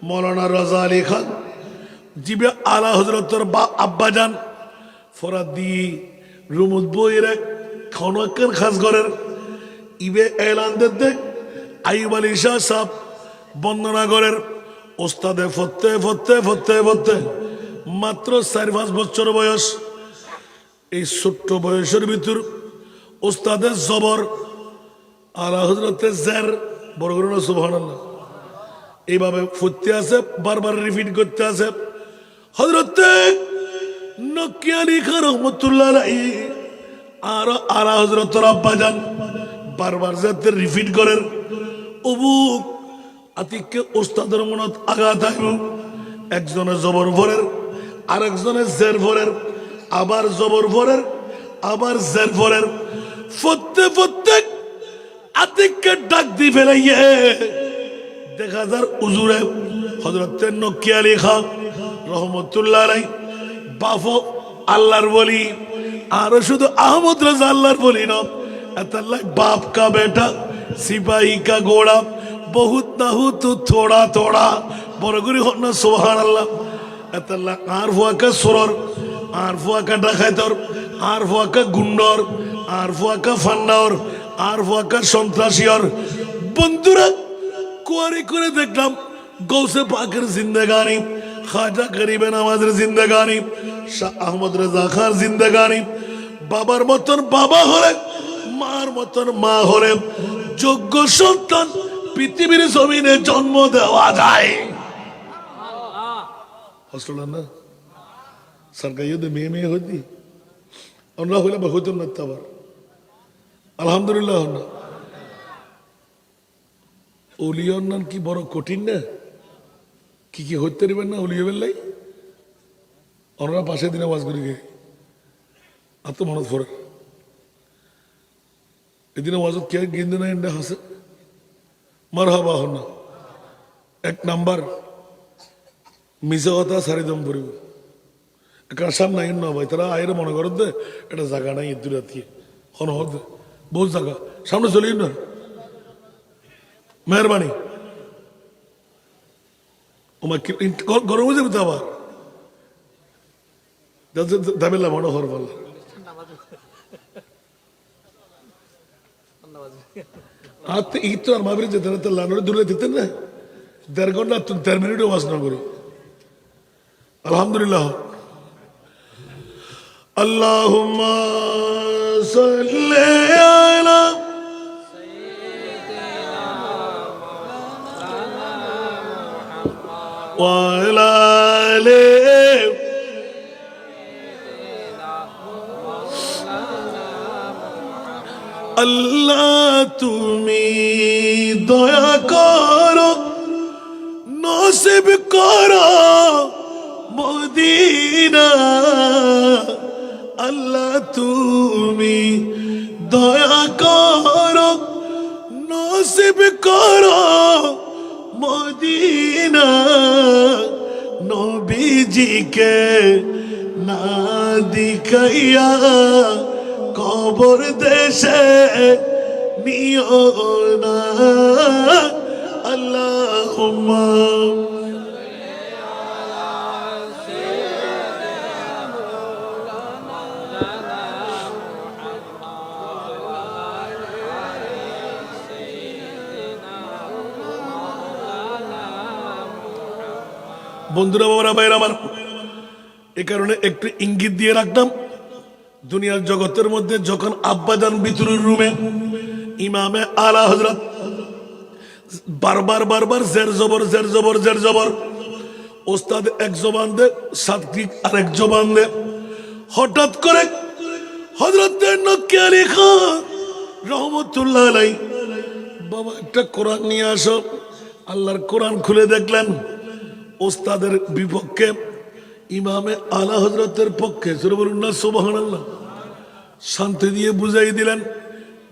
মৌলানা রাজা আলী খান জিবে আলা হজরতর বা আব্বা যান ফরাদি রুমুদ বইয়ের খনকের খাস ঘরের ইবে এলান দেখ আইব আলী শাহ সাহ বন্দনা করের ওস্তাদে ফতে ফতে ফতে ফতে মাত্র 4-5 বছর বয়স এই ছোট্ট বয়সের ভিতর ওস্তাদের জবর আলা হজরতে জের বড় করে না সুবহানাল্লাহ এইভাবে ফুটতে আছে বারবার রিপিট করতে আছে হজরতে নকি আলী খান রহমতুল্লাহ আলাইহি আর আলা হজরতের আব্বা যান বারবার যাতে রিপিট করেন অবুক আতিককে ওস্তাদের মনত আঘাত আইব একজনের জবর ভরের আরেকজনের জের ভরের আবার জবর ভরের আবার জের ভরের প্রত্যেক আতিককে ডাক দি ফেলাইয়ে দেখা যার উজুরে হযরত নকি আলী খান রহমতুল্লাহ আলাইহি বাফ আল্লাহর ওলি আর শুধু আহমদ রাজা আল্লাহর ওলি না আল্লাহ বাপ কা বেটা সিপাही का घोड़ा बहुत ना हो तो थोड़ा थोड़ा बरगुरी होना सुभान अल्लाह अल्लाह आरफुआ का सुरर आरफुआ का डाकायतर आरफुआ का गुंडर आरफुआ का फन्नार आरफुआ का सन्त्रासियर बंधुरा कुआरी करे देखलाम गौसे पाकेर जिंदगानी खाजा गरीबे नवाजेर जिंदगानी शाह अहमद रजा खान जिंदगानी बाबार मतन बाबा हले मार मतन मा हले যোগ্য সন্তান পৃথিবীর জমিনে জন্ম দেওয়া যায় আসলে না সরকারি তো মেয়ে হতি আমরা হলে বা হইতাম না তাবার আলহামদুলিল্লাহ না ওলিয়র নাম কি বড় কঠিন না কি হইতে পারবেন না ওলিয় বেল্লাই ওনারা পাশে দিনে ওয়াজ করি গে আত্ম মনত ফরে এদিনে ওয়াজত কে গিন্দে না এন্ডা হাসে মারহাবা হন এক নাম্বার মিশা কথা সারিদম পড়িব একটা সামনে আইন না ভাই তারা আয়ের মনে করেন দে এটা জায়গা নাই দূর রাতি হন হদ বহুত জায়গা সামনে চলি না মেহরবানি ওমা গরম হয়ে যাবে তো আবার দামেলা মনে হর বল আত্মে ঈদ তো আর মাহফিলে যেতেন না লানোরে দূরে দিতেন না 1.5 ঘন্টা 3 মিনিটও ওয়াজ না করি আলহামদুলিল্লাহ আল্লাহুম্মা সাল্লি আলা ওয়া আলা আলি আল্লাহ তুমি দয়া করো নসিব করো মদিনা আল্লাহ তুমি দয়া করো নসিব করো মদিনা নবীজিকে না দিখাইয়া কবর দেশে নিও না আল্লাহুম্মা বন্ধুরা বাবারা ভাইরা আমার এ কারণে একটু ইঙ্গিত দিয়ে রাখলাম দুনিয়ার জগতের মধ্যে যখন আব্বাজান ভিতরের রুমে ইমামে আলা হযরত বারবার জের জবর ওস্তাদ এক জবান দে সাদকিক আরেক জবান দে হঠাৎ করে হযরত নকি আলী খান রহমতুল্লাহ আলাইহি বাবা একটা কোরআন নিয়ে আসো আল্লাহর কোরআন খুলে দেখলেন ওস্তাদের বিপক্ষে ইমামে আলা হযরতের পক্ষে জোরে বলুন না সুবহানাল্লাহ শান্তি দিয়ে বুঝাই দিলেন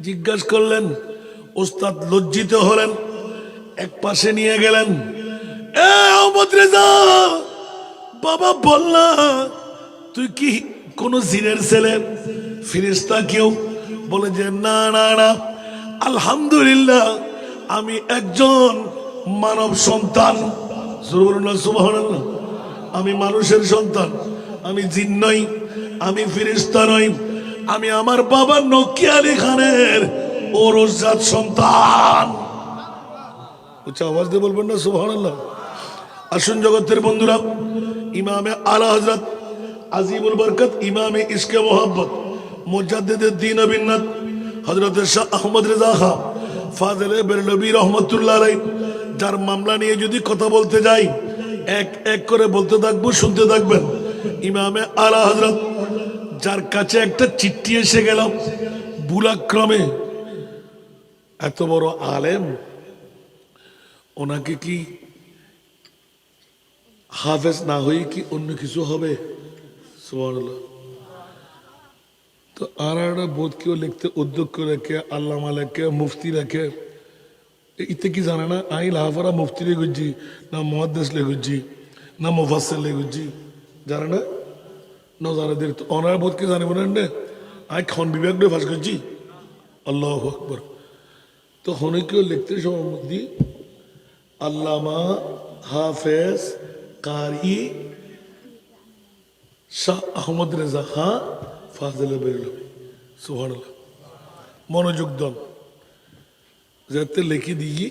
জিজ্ঞাসা করলেন ওস্তাদ লজ্জিত হলেন এক পাশে নিয়ে গেলেন এ আহমদ রেজা বাবা বল না তুই কি কোন জিনের ছেলে ফেরেশতা কেউ বলে যে না না না আলহামদুলিল্লাহ আমি একজন মানব সন্তান সুবহানাল্লাহ আমি মানুষের সন্তান আমি জিন নই আমি ফেরেশতা নই আমি আমার বাবা নকি আলী খানের ওরসজাত সন্তান উচ্চ আওয়াজ দিয়ে বলবেন না সুবহানাল্লাহ আসুন জগতের বন্ধুরা ইমামে আলা হযরত আজিমুল বরকত ইমামে ইশকে মোহাব্বত মুজাদ্দিদুদ দ্বীন ও বিন্নাত হযরত শাহ আহমদ রেজা খান ফাজিলে বেরলভী রহমাতুল্লাহ আলাইহি যার মামলা নিয়ে যদি কথা বলতে যাই এক এক করে বলতে থাকবো শুনতে থাকবেন ইমামে আলা হযরত যার কাছে একটা চিঠি এসে গেল ভুলাক্রমে এত বড় আলেম ওনাকে কি হাফেজ না হয়ে কি অন্য কিছু হবে সুবহানাল্লাহ তো আর একটা বোধ কেউ লিখতে উদ্যোগ করে রেখে আল্লামা লেখে মুফতি রেখে ইতে কি জানে না আই লাফারা মুফতি লে গুজি না মুহাদ্দিস লে গুজি না মুফাসসির লে গুজি জানে না নজারাদের তো অনার বোধ কি জানে বলেন না আই খন বিভাগ দিয়ে ফাঁস করছি আল্লাহু আকবার তো হনে কেউ লিখতে সময় মধ্যে আল্লামা হাফেজ কারি শাহ আহমদ রেজা খান ফাজিলে বেরলভী সুবহানাল্লাহ মনোযোগ দন যাতে লিখে দিই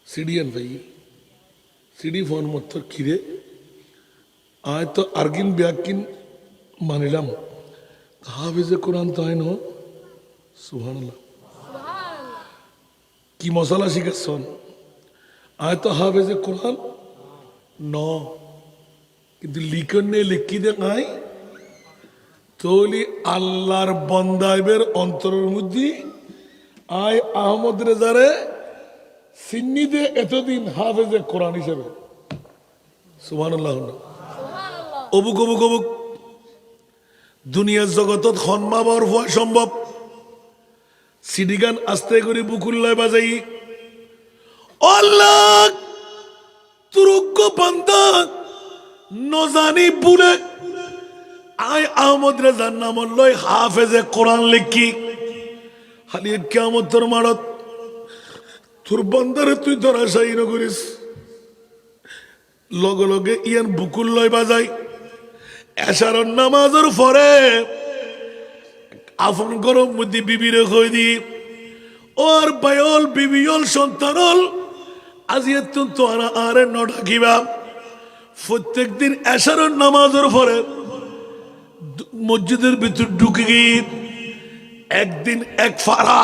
সিডিএন ভাই সিডি ফোন মত খিরে আয় তো আরগিন ব্যাকিন মানিলাম হাফেজে কোরআন তো হয় না সুবহানাল্লাহ কি মশলা শিখেছেন আয় তো হাফেজে কোরআন ন কিন্তু লিখন নে লিখি দে নাই তোলি আল্লাহর বন্দাইবের অন্তরের মধ্যে আয় আহমদ রেজারে সিন্নি দে এতদিন হাফেজে কোরআন হিসেবে সুবহানাল্লাহ অবুক অবুক অবুক দুনিয়ার জগতত সন্মাবার হওয়া সম্ভব সিডি গান আস্তে করে বুকুল্লায় বাজাই আল্লাহ তুরুগ্য বান্দা নজানি বুলে আয় আহমদ রেজার নাম লই হাফেজে কোরআন লিখি খালি কিয়ামতের মারত তোর বান্দারে তুই ধরাশায়ী নকরিস লগে লগে ইয়ান বুকুল লয় বাজাই এশারর নামাজের পরে আফন গরম মধ্যে বিবিরে কই দি ওর বায়ল বিবিয়ল সন্তানল আজি তো আরে নডাকিবা প্রত্যেক দিন এশারর নামাজের পরে মসজিদের ভিতর ঢুকে গিয়ে একদিন এক ফারা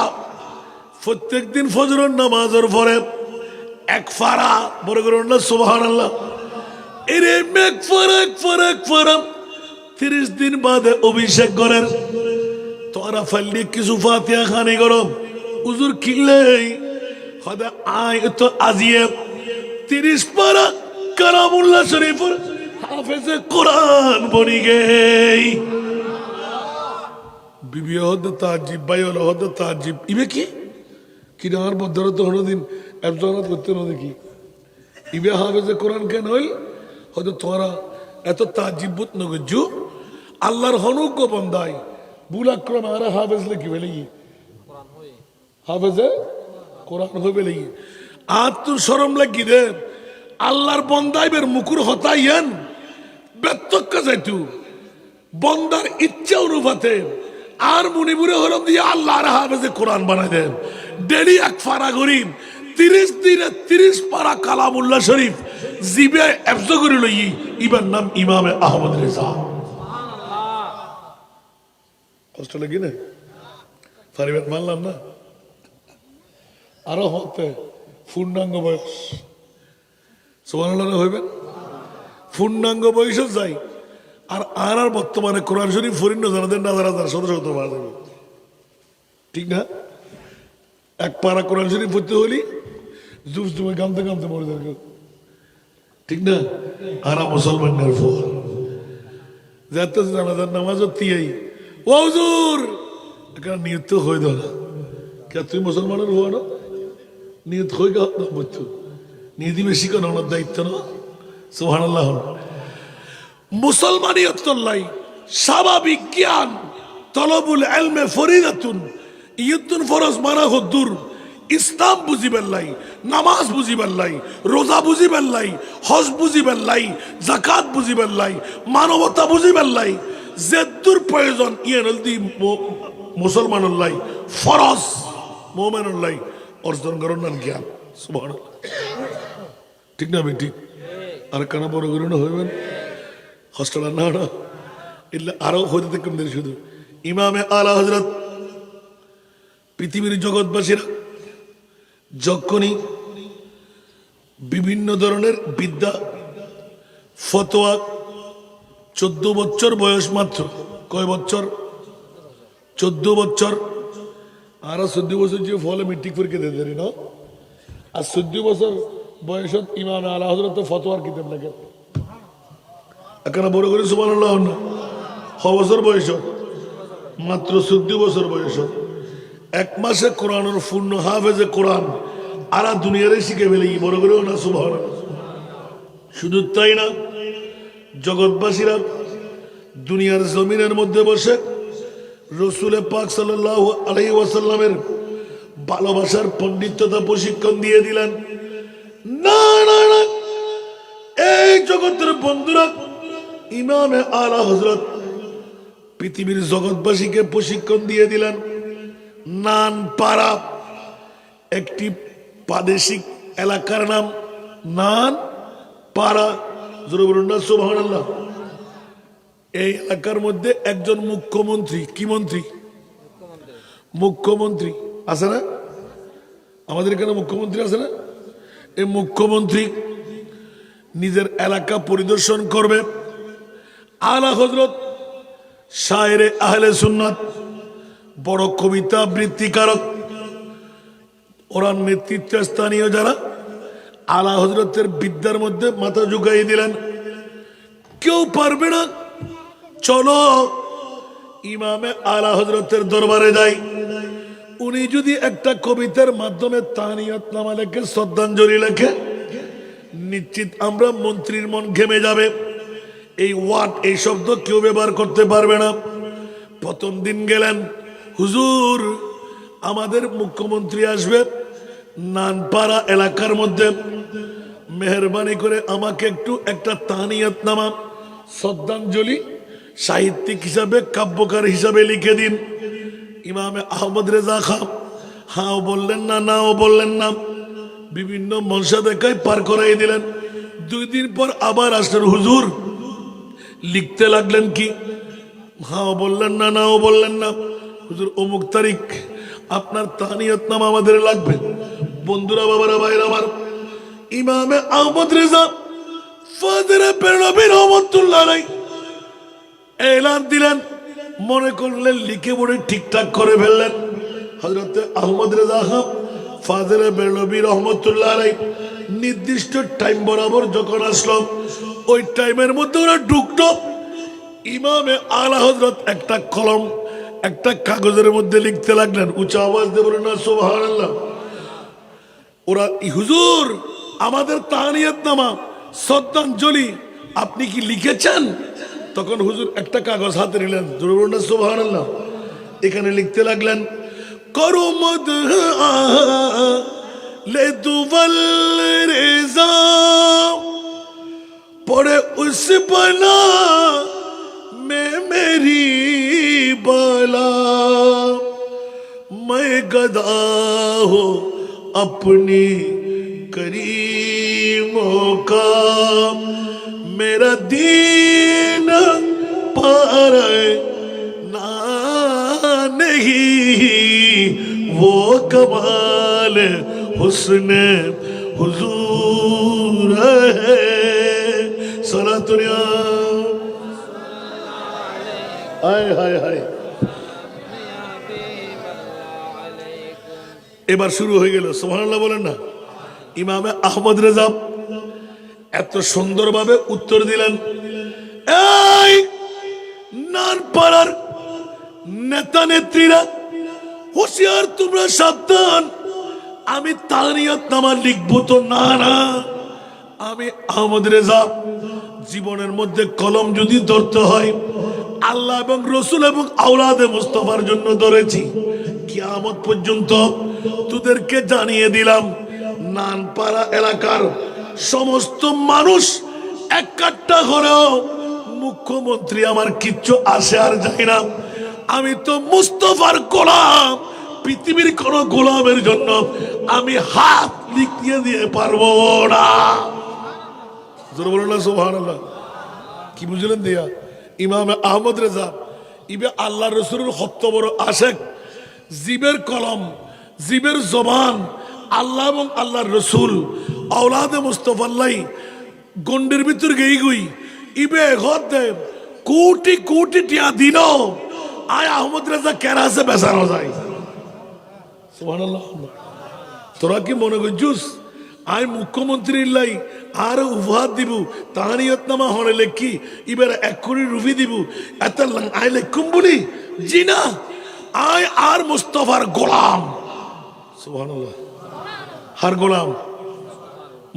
প্রত্যেক দিন ফজরের নামাজের পরে এক ফারা বড় করে না সুবহানাল্লাহ এরে এক ফারা 30 দিন বাদে অভিষেক করেন তোরা ফাল্লি কিছু ফাতিহা খানি গরম হুজুর কিল্লেই খোদা আয় তো আজিয়ে 30 পারা কালামুল্লাহ শরীফের হাফেজে কোরআন বনি গই বিবি হদ তাজিব বাইল হদ তাজিব ইবে কি কিনার বদর তো হনদিন একজনত করতে ন দেখি ইবে হাফেজে কোরআন কেন হইল হয়তো তোরা এত তাজিবুত নগজু আল্লাহর হনুক বান্দাই বুলাক্রমে আরে হাফেজ লিখি ফেলেগি হাফেজে কোরআন হয়ে ফেলেগি আর তোর সরম লাগি দে আল্লাহর বন্দাইবের মুকুর হতাইয়েন বেত্তক্কা যাইতু বন্দার ইচ্ছা অনুপাতে আর মুনিবুরে হরম দিয়ে আল্লাহর হাফেজে কোরআন বানাই দেন ডেলি এক ফারা গরিব 30 দিনে 30 পারা কালামুল্লাহ শরীফ জিবে এফজ করে লই ইবার নাম ইমামে আহমদ রেজা কষ্ট লাগে না পারিবেন মানলাম না আরো হতে পূর্ণাঙ্গ বয়স সুবহানাল্লাহ হইবেন পূর্ণাঙ্গ বয়স যাই আর বর্তমানে কোরআন শরীফ ফরিন্ন জানাতেন না হাজার শত শত মারা যাবে ঠিক না এক পারা কোরআন শরীফ পড়তে হলি জুস জুমে গামতে গামতে মরে যাবে ঠিক না আর মুসলমানের ফল যাতে জানাজার নামাজ তিয়াই ও হুজুর এখানে নিয়ত তো হয়ে দাও না কে তুই মুসলমানের হওয়া না নিয়ত হয়ে গা না বুঝছো নিয়তি বেশি কেন ওনার দায়িত্ব না সুবহানাল্লাহ মুসলমানিয়তুল্লাহ স্বাভাবিক জ্ঞান তলবুল ইলমে ফরিদাতুন ইয়তুন ফরজ মানা হদ্দুর ইসলাম বুঝিবেন লাই নামাজ বুঝিবেন লাই রোজা বুঝিবেন লাই হজ বুঝিবেন লাই যাকাত বুঝিবেন লাই মানবতা বুঝিবেন লাই যেদুর প্রয়োজন ইয়ানলদি মুসলমানুল লাই ফরজ মুমিনুল লাই অর্জন করুন না জ্ঞান সুবহানাল্লাহ ঠিক না ভাই ঠিক আর কানা বড় করুন হইবেন হস্টেল না না ইল্লা আরো হইতে দেখুন শুধু ইমামে আলা হযরত পৃথিবীর জগৎবাসীরা যখনই বিভিন্ন ধরনের বিদ্যা ফতোয়া 14 বছর বয়স মাত্র কয় বছর 14 বছর আর 14 বছর যে ফলে মেট্রিক পরীক্ষা দিতে পারি না আর 14 বছর বয়সত ইমামে আলা হযরত ফতোয়ার কিতাব লেখে এখানে বড় করে সুবহানাল্লাহ না ক বছর বয়স মাত্র 14 বছর বয়স এক মাসে কোরআনের পূর্ণ হাফেজে কোরআন আর দুনিয়ারে শিখে ফেলে বড় করে না সুবহানাল্লাহ শুধু তাই না জগৎবাসীরা দুনিয়ার জমিনের মধ্যে বসে রসুল পাক সাল্লাল্লাহু আলাইহি ওয়াসাল্লামের ভালোবাসার পণ্ডিততা প্রশিক্ষণ দিয়ে দিলেন না না না এই জগতের বন্ধুরা ইমামে আলা হযরত পৃথিবীর জগৎবাসীকে প্রশিক্ষণ দিয়ে দিলেন নানপাড়া একটি প্রাদেশিক এলাকার নাম নানপাড়া জোরে বলুন না সুবহানাল্লাহ এই এলাকার মধ্যে একজন মুখ্যমন্ত্রী কি মন্ত্রী মুখ্যমন্ত্রী আছে না আমাদের এখানে মুখ্যমন্ত্রী আছে না এই মুখ্যমন্ত্রী নিজের এলাকা পরিদর্শন করবে আলা হযরত শায়েরে আহলে সুন্নাত বড় কবিতা আবৃত্তিকারক ওরা নেতৃত্ব স্থানীয় যারা আলা হযরতের বিদ্যার মধ্যে মাথা ঝুঁকাই দিলেন কেউ পারবে না চলো ইমামে আলা হযরতের দরবারে যাই উনি যদি একটা কবিতার মাধ্যমে তানিয়াত নামা লেখে শ্রদ্ধাঞ্জলি লেখে নিশ্চিত আমরা মন্ত্রীর মন ঘেমে যাবে এই ওয়ার্ড এই শব্দ কেউ ব্যবহার করতে পারবে না প্রথম দিন গেলেন হুজুর আমাদের মুখ্যমন্ত্রী আসবে নানপাড়া এলাকার মধ্যে মেহেরবানি করে আমাকে একটু একটা তানিয়াত নামা শ্রদ্ধাঞ্জলি সাহিত্যিক হিসাবে কাব্যকার হিসাবে লিখে দিন ইমামে আহমদ রেজা খান হাও বললেন না নাও বললেন না বিভিন্ন মনসা দেখায় পার করাই দিলেন 2 দিন পর আবার আসলেন হুজুর লিখতে লাগলেন কি হাও বললেন না নাও বললেন না হুজুর অমুক তারিখ আপনার তানিয়াত নামা আমাদের লাগবে বন্ধুরা বাবারা ভাইরা আমার ইমামে আহমদ রেজা ফাদরে বেরলবী রহমাতুল্লাহ আলাইহি এলান দিলেন মনে করলেন লিখে পড়ে ঠিকঠাক করে ফেললেন হযরত আহমদ রেজা খান ফাদরে বেরলবী রহমাতুল্লাহ আলাইহি নির্দিষ্ট টাইম বরাবর যখন আসলো ওই টাইমের মধ্যে ওরা ঢুকলো ইমামে আলা হযরত একটা কলম একটা কাগজের মধ্যে লিখতে লাগলেন উচ্চ আওয়াজ দিয়ে বলেন না সুবহানাল্লাহ ওরা হুজুর আমাদের তানিয়াত নামা শ্রদ্ধাঞ্জলি আপনি কি লিখেছেন তখন হুজুর একটা কাগজ হাতে নিলেন জোরে বলুন না সুবহানাল্লাহ এখানে লিখতে লাগলেন করো মদ ले दुवल रेजा पड़े उस बला में मेरी बाला मैं गदा हो अपनी करीमों का मेरा दीन पार ना नहीं वो कमाल हुस्ने हुजूर है सलातुनिया हाय हाय हाय এবার শুরু হয়ে গেল সুবহানাল্লাহ বলেন না ইমামে আহমদ রেজা এত সুন্দরভাবে উত্তর দিলেন এই নানপাড়ার নেতা নেত্রীরা হুঁশিয়ার তোমরা সাবধান আমি তানিয়াতনামা লিখবো তো না না আমি আহমদ রেজা জীবনের মধ্যে কলম যদি ধরতে হয় আল্লাহ এবং রসুল এবং আওলাদে মুস্তাফার জন্য ধরেছি কিয়ামত পর্যন্ত তোদেরকে জানিয়ে দিলাম নানপাড়া এলাকার সমস্ত মানুষ এক কাট্টা হলেও মুখ্যমন্ত্রী আমার কিচ্ছু আসে আর যায় না আমি তো মুস্তাফার গোলাম পৃথিবীর কোন গোলামের জন্য আমি হাত লিখিয়ে দিয়ে পারবো না জোরে বলুন না সুবহানাল্লাহ কি বুঝলেন দিয়া ইমাম আহমদ রেজা ইবে আল্লাহ রসুলের হত্য বড় আশেক জিবের কলম জিবের জবান আল্লাহ এবং আল্লাহর রসুল আওলাদে মুস্তাফাল্লাই গন্ডের ভিতর গেই গুই ইবে ঘর দে কোটি কোটি টিয়া দিল আয় আহমদ রেজা কেরাসে বেসানো যায় সুবহানাল্লাহ তোরা কি মনে করছিস আই মুখ্যমন্ত্রীর লাই আর উপহার দিব তাহানিয়তনামা হনে লেখি এবার 1 কোটি রুপি দিব এত আই লেখুম বলি জি না আই আর মুস্তাফার গোলাম সুবহানাল্লাহ হার গোলাম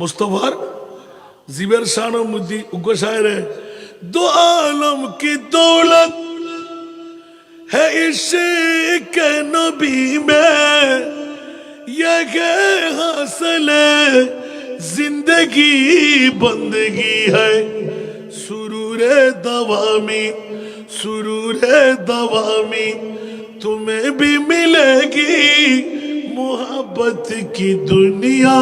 মুস্তাফার জিবের শান মুদি উগ্র শায়রে দো আলম কি দৌলত है इश्क नबी में ये हासिल जिंदगी बंदगी है सुरूर दवामी तुम्हें भी मिलेगी मोहब्बत की दुनिया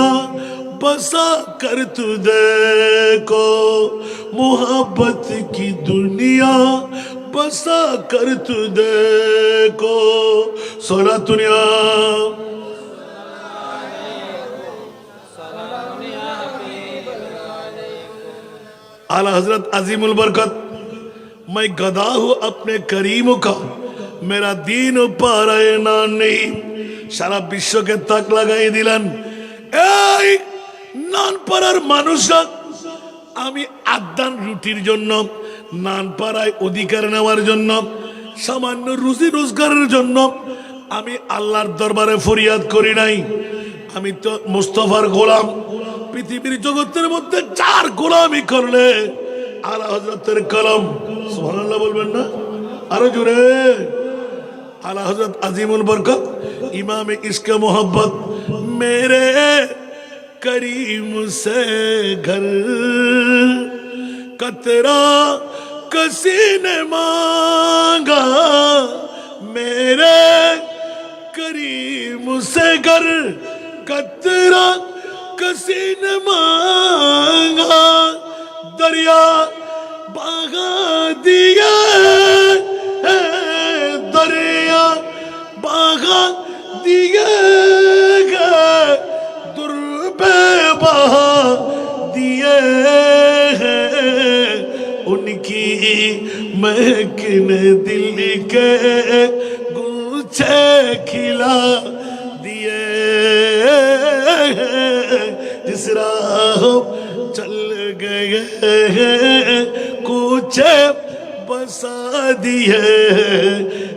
बसा कर तू देखो मोहब्बत की दुनिया बसा कर तू देखो सोना दुनिया आला हजरत अजीमुल बरकत मैं गदा हूँ अपने करीम का मेरा दीन पाराय ना नहीं सारा विश्व के तक लगाई दिलन এই নানপাড়ার মানুষরা আমি আদান রুটির জন্য নানপাড়ায় অধিকার নেওয়ার জন্য সামান্য রুজি রোজগারের জন্য আমি আল্লাহর দরবারে ফরিয়াদ করি নাই আমি তো মুস্তাফার গোলাম পৃথিবীর জগতের মধ্যে চার গোলামি করলে আলা হযরতের কলম সুবহানাল্লাহ বলবেন না আরো জোরে आला हजरत अजीमुल बरकत इमाम इश्क मोहब्बत मेरे करीम से घर कतरा किसी ने मांगा मेरे करीम से घर कतरा किसी ने मांगा दरिया बहा दिया दरिया बहा दिया दुर्बे बहा दिए उनकी महकने दिल के गुच्छे खिला दिए जिस राह चल गए कुछ बसा दिए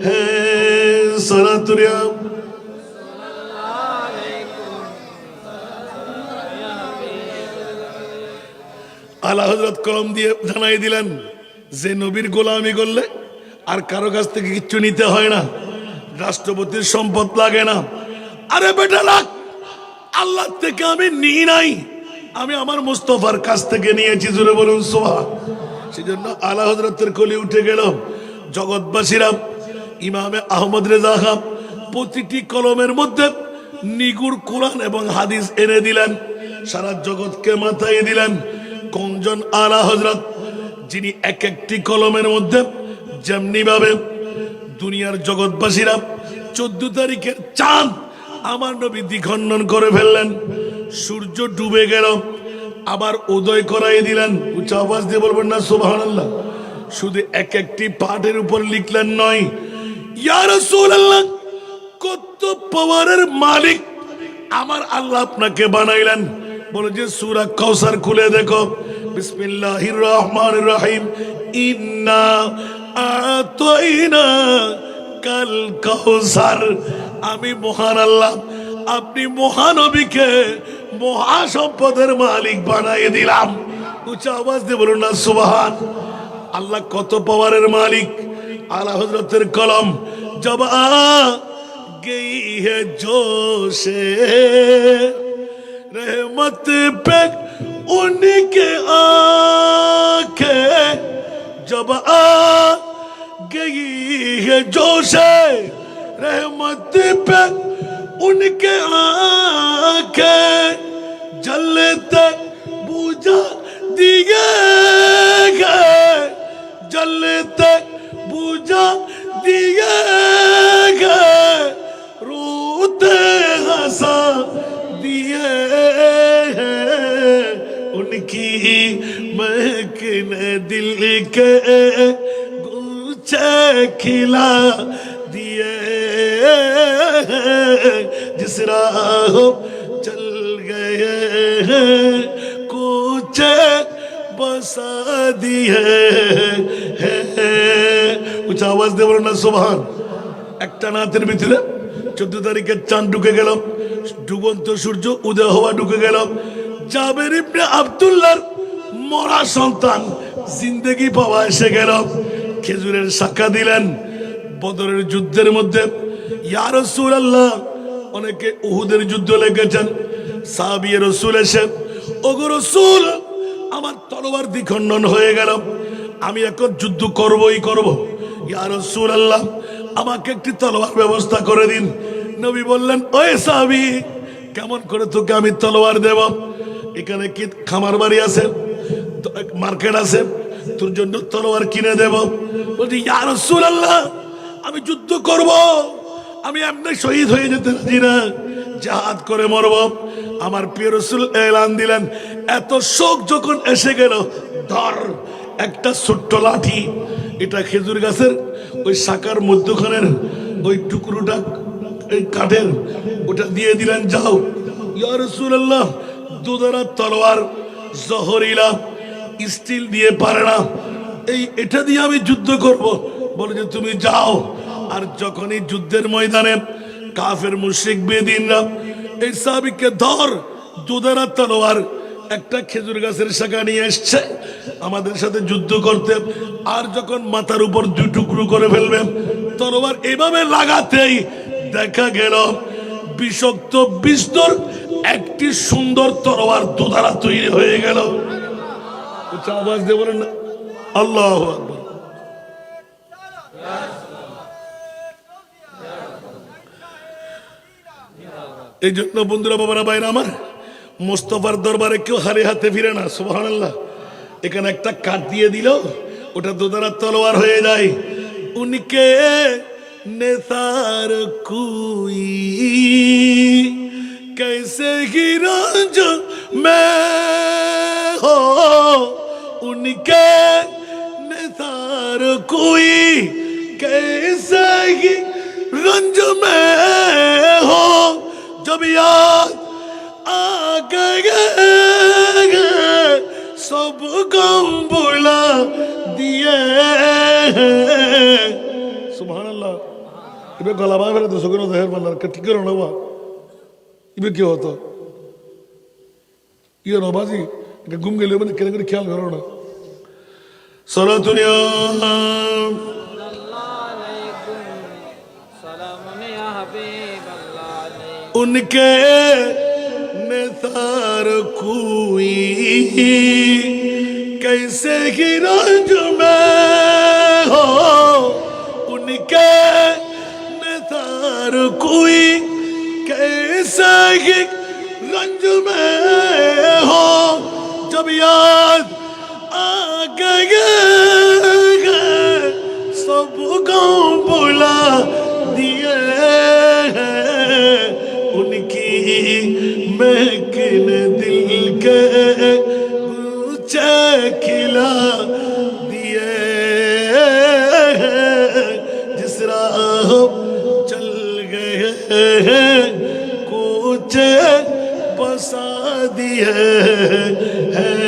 हैं सलातुरिया आला हजरत कलम दिए জানাই দিলেন যে নবীর গোলামি করলে আর কারো কাছ থেকে কিচ্ছু নিতে হয় না রাষ্ট্রপতির সম্পদ লাগে না। আরে বেটা লাগ, আল্লাহ থেকে আমি নিই নাই, আমি আমার মুস্তফার কাছ থেকে নিয়েছি। জোরে বলুন সুবহান। সেজন্য আলা হযরতের কোলে উঠে গেল জগৎবাসীরা। ইমামে আহমদ রেজা খান প্রতিটি কলমের মধ্যে নিগুড় কোরআন এবং হাদিস এনে দিলেন, সারা জগৎকে মাথায় দিলেন। কোনজন আলা হযরত যিনি এক একটি কলমের মধ্যে যেমনি ভাবে দুনিয়ার জগৎবাসীরা 14 তারিখের চাঁদ আমার নবী দ্বিখণ্ডন করে ফেললেন, সূর্য ডুবে গেল, আবার উদয় করাই দিলেন। উচ্চ আওয়াজ দিয়ে বলবেন না সুবহানাল্লাহ। শুধু এক একটি পাঠের উপর লিখলেন নয়, ইয়া রাসূলুল্লাহ, কত পাওয়ারের মালিক আমার আল্লাহ আপনাকে বানাইলেন। বলে যে সূরা কাউসার খুলে দেখো, বিসমিল্লাহির রহমানির রহিম, ইন্না আতাইনা কাল কাউসার। আমি মহান আল্লাহ, আপনি মহানবীকে মহাসম্পদের মালিক বানাই দিলাম। উচ্চ আওয়াজ দিয়ে বলুন না সুবহান। আল্লাহ কত পাওয়ারের মালিক। আলা হযরতের কলম জব আ গই হে জোশে रहमत पे उनके आंखे जब आ गई है जोशे रहमत पे उनके आंखें जलते बुझा दिए गए, जलते बुझा दिए गए, रोते हंसा दिए हैं, उनकी महकिन दिल के गुच्छे खिला दिए हैं, जिस राह चल गए हैं कुछे बसा दिए हैं। कुछ आवाज दे बोलो ना सुभान। একটা নাতের ভিতরে 14 তারিখের চাঁদ ঢুকে গেল, ডুবন্ত সূর্য উদয় হওয়া ঢুকে গেল। জাবের ইবনে আব্দুল্লাহর মরা সন্তান জিন্দেগি পাওয়া এসে গেল। খেজুরের শাখা দিলেন বদরের যুদ্ধের মধ্যে। ইয়া রাসূলুল্লাহ, অনেকে উহুদের যুদ্ধ লেগেছেন। সাহাবী রাসূল এসে, ওগো রাসূল, আমার তলোয়ার দ্বিখণ্ডন হয়ে গেল, আমি এখন যুদ্ধ করবই করব। ইয়া রাসূলুল্লাহ, আমাকে একটি তলোয়ার ব্যবস্থা করে দিন। নবী বললেন, ওই সাহাবী, কেমন করে তোকে আমি তলোয়ার দেব? এখানে কি খামার বাড়ি আছে, মার্কেট আছে, তোর জন্য তলোয়ার কিনে দেব? বলছি, ইয়া রাসূলুল্লাহ, আমি যুদ্ধ করব, আমি এমনি শহীদ হয়ে যেতে রাজি না, জিহাদ করে মরব। আমার প্রিয় রাসূল এলান দিলেন। এত শোক যখন এসে গেল, ধর একটা ছোট্ট লাঠি, এটা খেজুর গাছের ওই শাখার মধ্যখানের ওই টুকরোটা এই কাঠের, ওটা দিয়ে দিলেন, যাও। ইয়া রাসূলুল্লাহ, দুধারা তলোয়ার, জহরিলা, স্টিল দিয়ে পারে না, এটা দিয়ে আমি যুদ্ধ করব। বলে যে তুমি যাও। আর যখনই যুদ্ধের ময়দানে কাফের মুশরিক বেদিনরা এই সাহাবীকে ধর, দুধারা তলোয়ার, একটা খেজুর গাছের শাখা নিয়ে এসছে আমাদের সাথে যুদ্ধ করতে। আর যখন মাথার উপর 2 টুকরো করে ফেলবে, তলোয়ার এভাবে লাগাতেই দেখা গেল বিষাক্ত বিস্তর একটি সুন্দর তলোয়ার দুধারা তৈরি হয়ে গেল। আওয়াজ দিয়ে বলেন না আল্লাহু আকবার। এই জন্য বন্ধুরা, বাবারা, ভাইরা আমার, মুস্তাফার দরবারে কেউ হারে হাতে ফিরে না। সুবহানাল্লাহ। এখানে একটা কাঠ দিয়ে দিল, ওটা দুধারা তলোয়ার হয়ে যায়। উনকে নেসার কুই कैसे ही रंज में हो, उनके निसार कोई कैसे ही रंज में हो, जब याद आ गए सब गम बुला दिए। सुभान अल्लाह। इबे गला बाय ফেলে তো সগনো দেহের বান্দার ঠিক করো না বাবা। ইবে কি হতো? ইয়ে নবাজি ঘুম গেলে মানে কেন করে খেয়াল করো না। সালাতুন ইয়া সাল্লাল্লাহু আলাইকুম সালাম उनके निसार कोई कैसे ही रंज में हो, उनके निसार कोई कैसे ही रंज में हो। जब याद आ गए सबको बुला दिए हैं, उनकी महकिन दिल के गुच्छे खिला दिए हैं। जिस राह चल गए हैं कुछे बसा दिए हैं।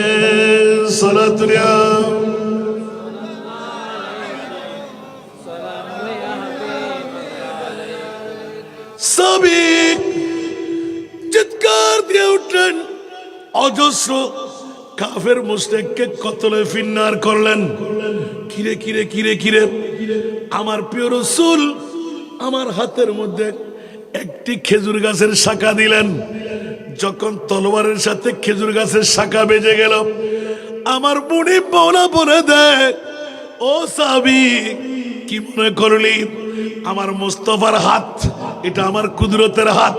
सलातुल्लाह সবই চিৎকার দিয়ে উঠলেন, অজস্র কাফের মুশরিককে কতলে ফিন্নার করলেন। কিরে কিরে কিরে কিরে আমার প্রিয় রাসূল আমার হাতের মধ্যে একটি খেজুর গাছের শাখা দিলেন। যখন তলোয়ারের সাথে খেজুর গাছের শাখা বেজে গেল, আমার বুড়ি বলা বলে দেয়, ও সাহাবী কি মনে করলি আমার মুস্তাফার হাত এটা আমার কুদরতের হাত?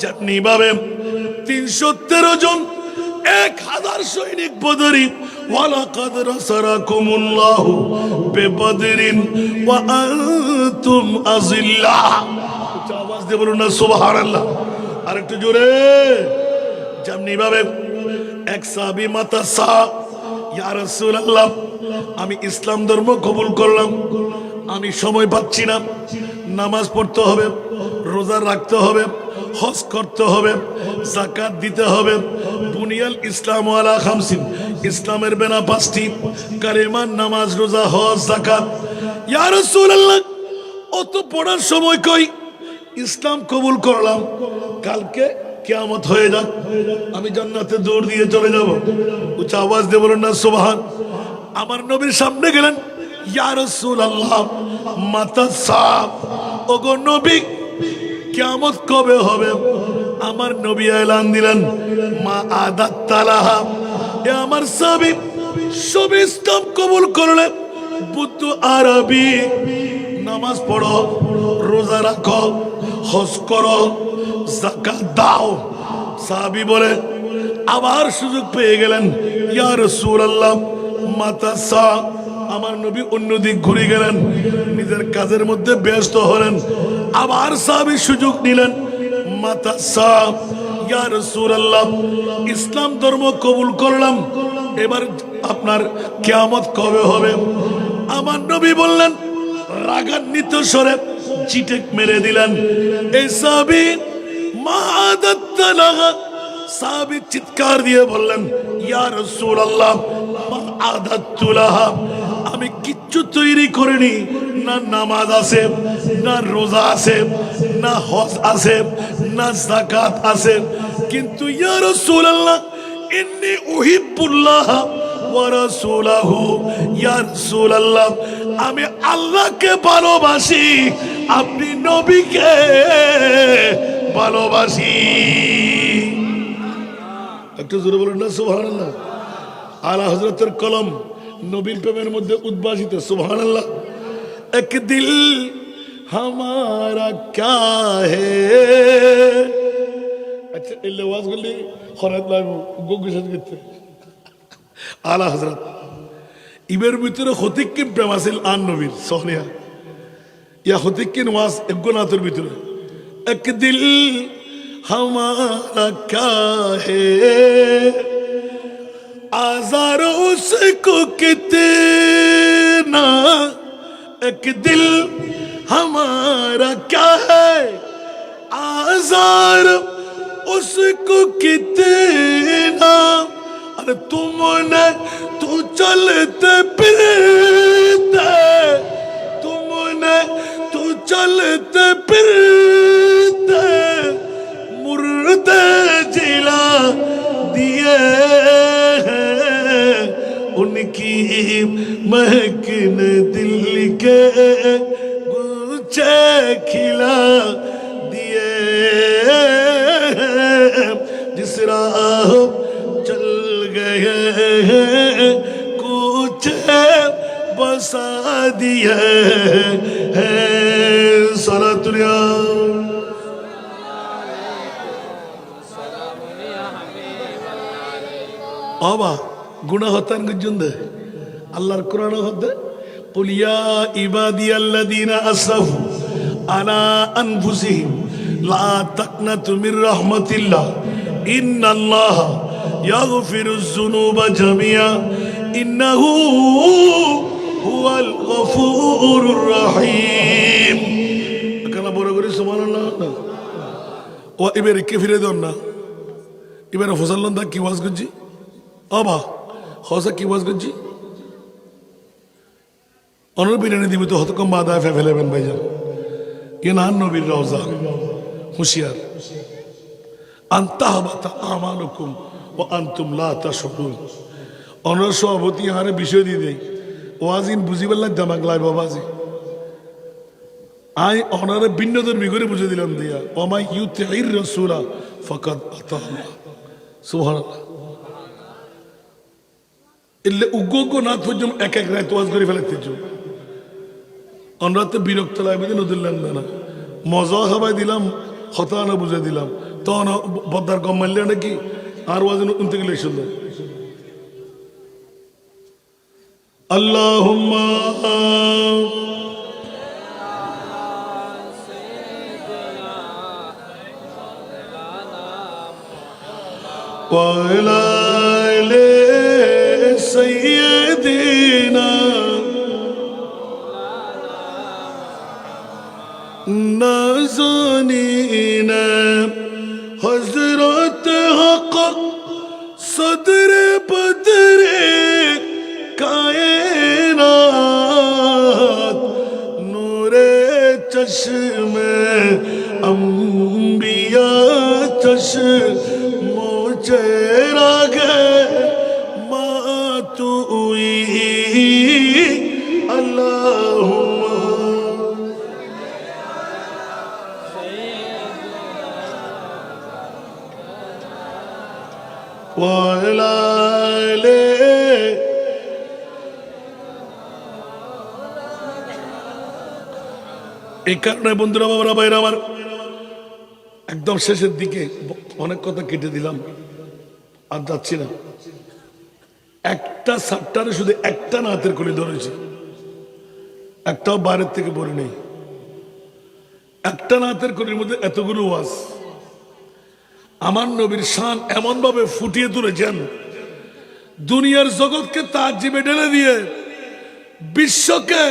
যেমনি ভাবে 313 জন 1000 সৈনিক বদরি, ওয়ালাকাদ রাসারাকুমুল্লাহু বিবদরিন ওয়া আনতুম আযিল্লাহ। আওয়াজ দিয়ে বলুন না সুবহানাল্লাহ, আর একটু জোরে। যেমনি ভাবে এক সাহাবী মাতা সা, ইয়া রাসূলুল্লাহ আমি ইসলাম ধর্ম কবুল করলাম, আমি সময় পাচ্ছি না, নামাজ পড়তে হবে, রোজা রাখতে হবে, হজ করতে হবে, যাকাত দিতে হবে। বুনিয়াল ইসলাম আলা খামসিন, ইসলামের বেনা 5টি, কালেমা, নামাজ, রোজা, হজ, যাকাত। ইয়া রাসূলুল্লাহ অত পড়ার সময় কই? ইসলাম কবুল করলাম, কালকে কিয়ামত হয়ে যাক, আমি জান্নাতে দৌড় দিয়ে চলে যাব। উচ্চ আওয়াজ দিয়ে বলুন না সুবহান। আমার নবীর সামনে গেলেন, ইয়া রাসূলুল্লাহ মাতা সাহ, ওগো নবী কিয়ামত কবে হবে? আমার নবী এলান দিলেন, মা আদাত তালাহা, এ আমার সাহাবী সব ইসলাম কবুল করলে, বুদ্ধ আরবি, নামাজ পড়ো, রোজা রাখো, হজ করো, যাকাত দাও। সাহাবী বলে আবার সুযোগ পেয়ে গেলেন, ইয়া রাসূলুল্লাহ মাতা সাহ। আমার নবী অন্যদিক ঘুরে গেলেন, নিজের কাজের মধ্যে ব্যস্ত হলেন। আবার সাহাবী সুযোগ নিলেন, মাতা সাহ ইয়া রাসূলুল্লাহ ইসলাম ধর্ম কবুল করলাম, এবার আপনার কিয়ামত কবে হবে? আমার নবী বললেন, রাগান্বিত স্বরে চিটেক মেরে দিলেন, এই সাহাবী মা আদাত্তালাহা। সাহাবী চিৎকার দিয়ে বললেন, ইয়া রাসূলুল্লাহ মা আদাত্তুলাহা, আমি কিচ্ছু তৈরি করিনি, না নামাজ আছে, না রোজা আছে, না হজ আছে, না যাকাত আছে, কিন্তু ইয়া রাসূলুল্লাহ ইন্নী উহিব্বুল্লাহ ওয়া রাসূলাহু। ইয়া রাসূলুল্লাহ আমি আল্লাহকে ভালোবাসি, আপনি নবীকে ভালোবাসি। একটু জোরে বলুন না সুবহানাল্লাহ। আলা হযরতের কলম নবীর প্রেমের মধ্যে উদ্ভাসিত, সুবহানাল্লাহ। এক দিল হামারা ক্যা হে। আচ্ছা এই ওয়াজগুলি হরাত লাগু গোগুসাত করতে আলা হযরত ইবের ভিতরে হতিকিন প্রেম আছিল আন নবীর সোহনিয়া, ইয়া হতিকিন ওয়াজ একগুনাতের ভিতরে। এক দিল হামারা ক্যা হে, आज़ार उसको कितना, एक दिल हमारा क्या है, आज़ार उसको कितना। अरे तुमने तू चलते फिरते, तुमने तू चलते फिरते मुर्दे जिला दिए, उनकी महकिन दिल के गुच्छे खिला है सलातुनिया आबा गुना होता है गुंजंदे अल्लाह कुरान होता है कुल या इबादी अल्लदीना असरफू अला अनफुसिहिम ला तक़नतु मिर रहमतिल्लाह इन्नल्लाह यग़फिरुज़्ज़ुनूबा जमीआ इन्नहू हुवल गफूरुर रहीम কানা বড় করে সুবহানাল্লাহ ও এবারে কে ফিরে দেন না এবারে ফজলন দা কি ওয়াজ করছি আবা হসা কি ওয়াজ করছি অনর বিরানি দিবি তো হতকম বাদা ফেলেবেন ভাইজান ইয়ে না নবীর রওজা হুঁশিয়ার আনতাহবাতা আমালুকুম ওয়া আনতুম লা তাশউরুন অনর সভাপতি হারে বিষয় দিয়ে দেই ওয়াজিন বুঝিবার লাগ দামাক লাই বাবাজি আই অনারে ভিন্ন ধর্মী করে বুঝে দিলাম দিয়া ওমাই ইউতির রাসূলা ফাকাদ আতাল্লাহ সুবহানাল্লাহ ইল্লে উগ্গ না পর্যন্ত এক এক রাত ওয়াজ করে ফেলতে চো আমরা তো বিরক্ত লাগবে নদুল্লাহ না মজা খাবাই দিলাম হতা না বুঝে দিলাম তখন বদ্দার কম মারলে নাকি আর ওয়াজ উনতে গেলে সুন্দর আল্লাহুম্মা وعلى آل سيدنا نازنین حضرت حق صدر بدر کائنات نور چشم انبیاء چشم چراغ ماتوئی اللہم وعلى এই কারণে বন্ধুরা বাবারা ভাইরা আমার একদম শেষের দিকে অনেক কথা কেটে দিলাম আর যাচ্ছি না একটা সাতটারে শুধু একটা নাতের করে ধরেছি একটাও বাইরের থেকে পড়ে নেই একটা নাতের কলির মধ্যে এতগুলো ওয়াজ আমার নবীর শান এমন ভাবে ফুটিয়ে তুলেছেন দুনিয়ার জগৎকে তাজিবে ঢেলে দিয়ে বিশ্বকে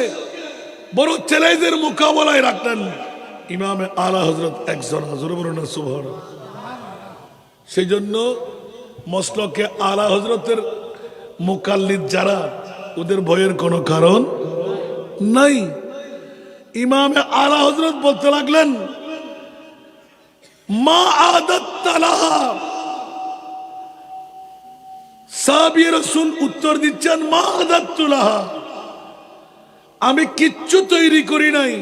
বড় চ্যালেঞ্জের মোকাবেলায় রাখলেন ইমামে আলা হযরত একজন হুজুর বলুন সুবহানাল্লাহ সেই জন্য মসলকে আলা হযরতের মুকাল্লিদ যারা ওদের ভয়ের কোনো কারণ নাই ইমামে আলা হযরত বলতে লাগলেন মা আদাত্তালাহা সাহাবী রাসূল উত্তর দিচ্ছেন মা আদাত্তুলাহা আমি কিচ্ছু তৈরি করি নাই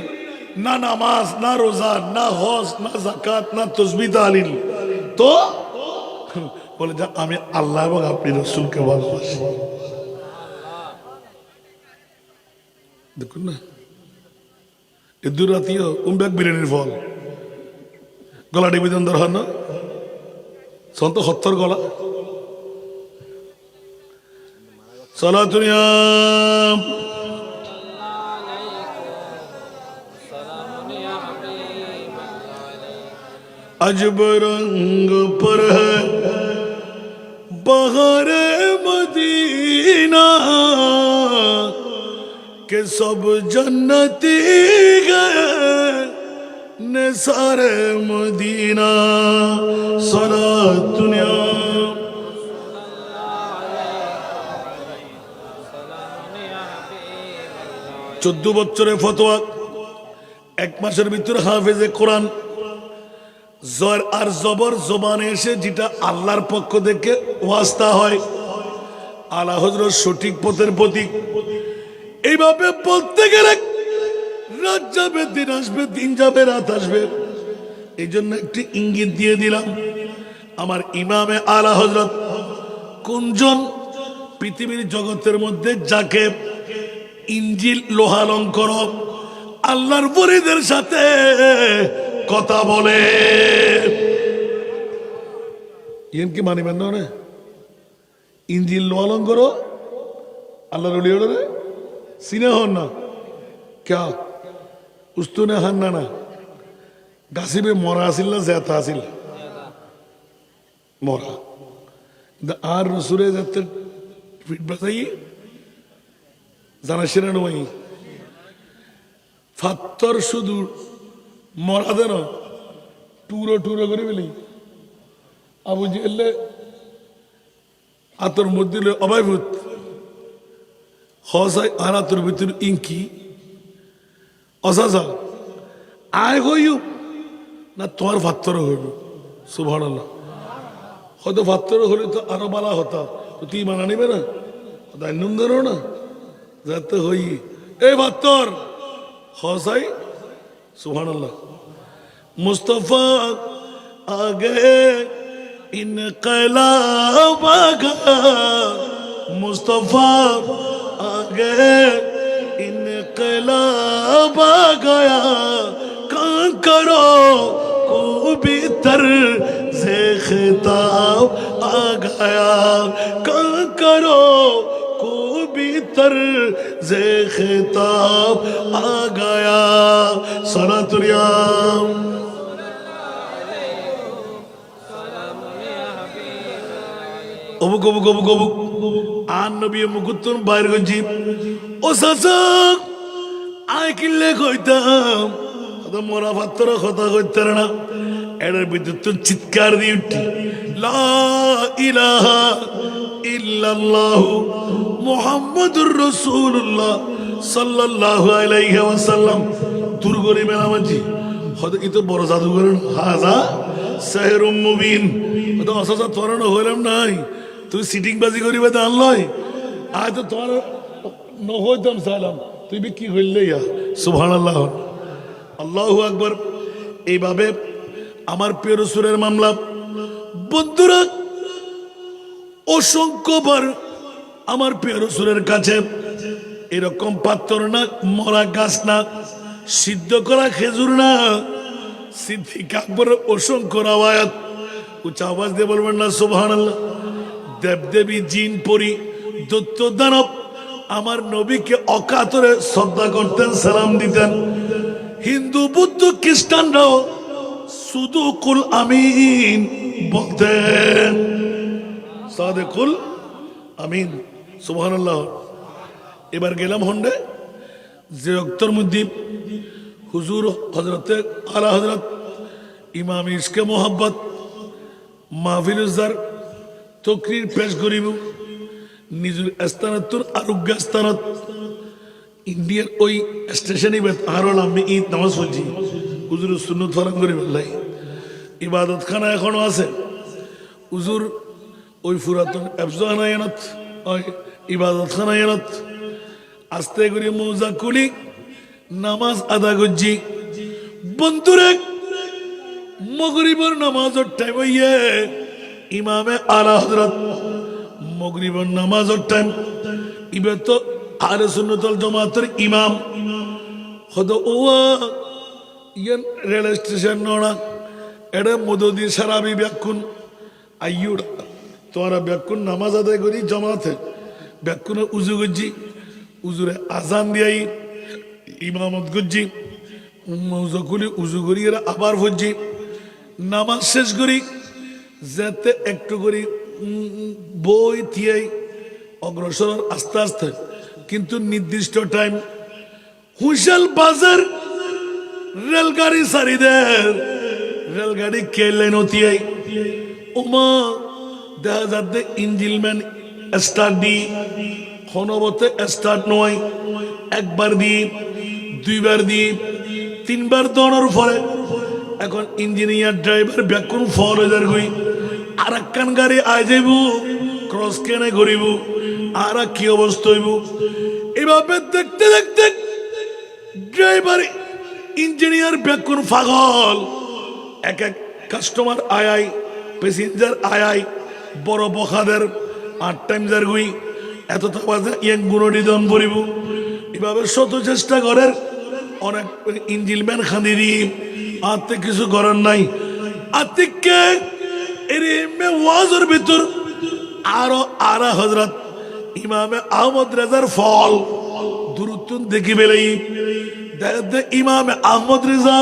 না নামাজ না রোজা না হজ না যাকাত না তাসবিহ তাহলিল তো বলে যা আমি আল্লাহ এবং আপনি রাসূলকে ভালোবাসি দেখুন না এ দুরাতীয় উম্বাক বিরিয়ানির ফল গলা নিবেদন দরকার না সন্ত হত্তর গলা সালাতুনিয়া अजब रंग पर है बहार मदीना के सब जन्नती गए निसारे मदीना सलात दुनिया 14 বছরের ফতোয়া 1 মাসের ভিতরে হাফেজে কোরআন জর আর জবর জবানে এসে যেটা আল্লাহর পক্ষ থেকে ওয়াস্তা হয় আলা হযরত সঠিক পথের প্রতীক এইভাবে বলতে গেলে রাত যাবে দিন আসবে দিন যাবে রাত আসবে এই জন্য একটি ইঙ্গিত দিয়ে দিলাম আমার ইমামে আলা হযরত কোনজন পৃথিবীর জগতের মধ্যে যাকে ইঞ্জিল লোহালঙ্কর আল্লাহর ওলিদের সাথে কথা বলে। ইয়েন কি মানিবেন না? ইঞ্জিল লোহালঙ্কর আল্লাহর ওলিদের সিনে হন না ক্যা উস্তুনে হান না গাছিবে মরা আসিল না জেতা আসিল মরা আর রসুরে যাতে ফিট বাজাই জানা সেরা নয় ফাত্তর শুধু মরা দেন টুরো টুরো করে বলি আবু জেলে আতর মধ্যে অবাইভূত হসাই আর আতর ভিতর ইঙ্কি অসাসা আয় হইউ না তোমার ফাত্তর হইব সুবহানাল্লাহ। হয়তো ফাত্তর হলে তো আরো বালা হতা তো তুই মানা নিবে না দাইনন্দেরও না যাতে হই এই ফাত্তর হসাই সুবহানাল্লাহ। মুস্তফা আগে ইনকলাব আগা মুস্তফা আগে इनकलाब आ गया कान करो को भीतर से खिताब आ गया कान करो को भीतर से खिताब आ गया सलातुल्लाह অবুক অবুক অবুক অবুক আন নবী মুকুতুন বাইর গঞ্জি ও সাসা আয় কিল্লে কইতাম তো মোরা ফাত্তর কথা কইতার না এটার ভিতর তো চিৎকার দিয়ে উঠি লা ইলাহা ইল্লাল্লাহ মুহাম্মাদুর রাসূলুল্লাহ সাল্লাল্লাহু আলাইহি ওয়াসাল্লাম দুর্গরি মেলামাজি হয়তো ই তো বড় জাদুঘর হাজা সাহরুম মুবিন তো অসাসা তোরানো হইলাম নাই তুই সিটিং বাজি করিবে দান লয় আজ তো তোমার নহইতাম সালাম তুই বি কি হইলে ইয়া সুবহানাল্লাহ আল্লাহু আকবার। এইভাবে আমার প্রিয় রাসূলের মামলা বন্ধুরা অসংখ্যবার আমার প্রিয় রাসূলের কাছে এরকম পাথর না মরা গাছ না সিদ্ধ করা খেজুর না সিদ্দিক আকবর অসংখ্য রাওয়ায়াত উচ্চ আওয়াজ দিয়ে বলবেন না সুবহানাল্লাহ। দেবদেবী জিন পরি দৈত্য দানব আমার নবীকে অকাতরে শ্রদ্ধা করতেন সালাম দিতেন। হিন্দু বুদ্ধ খ্রিস্টানরাও সুদুকুল আমিন বলতেন সাদেকুল আমিন সুবহানাল্লাহ। এবার গেলাম হন্ডে যে অক্তর মধ্যে হুজুর হজরতে আলা হজরত ইমাম ইশকে মোহাব্বত মাহফিলুজার তকরির পেশ করিব নিজের স্থানাত্তর আরোগ্য স্থানত ইন্ডিয়ার ওই স্টেশনে আরল আমি ঈদ নামাজ পড়ছি হুজুর সুন্নত ফরাম করি বললাই ইবাদত খানা এখনো আছে হুজুর ওই পুরাতন এফজানায়নত ওই ইবাদত খানায়নত আস্তে করে মৌজা কুলি নামাজ আদা করছি বন্ধুরে মগরিবর নামাজের টাইম হইয়ে ইমামে আলা হযরত মগরিবর নামাজের টাইম ইবে তো আহলে সুন্নাতুল জামাতের ইমাম হদ ওয়া ইয়ান রেল স্টেশন নোনা এডে মদদি সারাবি ব্যাকুন আইয়ুড় তোরা ব্যাকুন নামাজ আদায় করি জামাতে ব্যাকুনে উজু করছি উজুরে আজান দিয়াই ইমামত করছি মৌজা খুলি উজু করি এরা আবার ভরছি নামাজ শেষ করি যাতে একটু করি বই থিয়াই অগ্রসর আস্তে আস্তে কিন্তু নির্দিষ্ট টাইম হুইসেল বাজার রেলগাড়ি সারিদের রেলগাড়ি কেলে নতিয়াই ওমা দেখা যাতে ইঞ্জিলম্যান স্টার্ট দি হনবতে স্টার্ট নয় একবার দি দুইবার দি তিনবার দৌড়ার পরে এখন ইঞ্জিনিয়ার ড্রাইভার ব্যাকুন ফল হয়ে যার গই আর একখান গাড়ি আয় যাইব ক্রস কেনে করিব আর কি অবস্থা হইব এভাবে দেখতে দেখতে ড্রাইভার ইঞ্জিনিয়ার ব্যাকুন পাগল এক এক কাস্টমার আয় প্যাসেঞ্জার আয় বড় বখাদের 8 টাইম যার গই এত বাজে এক গুণটি দাম পড়িব এভাবে শত চেষ্টা করেন অনেক ইঞ্জিলম্যান খান্দি দিয়ে আত্মে কিছু করার নাই আত্মিককে এর ওয়াজের ভিতর আরো আরা হজরত ইমামে আহমদ রেজার ফল দুরুতুন দেখি বেলাই ইমামে আহমদ রেজা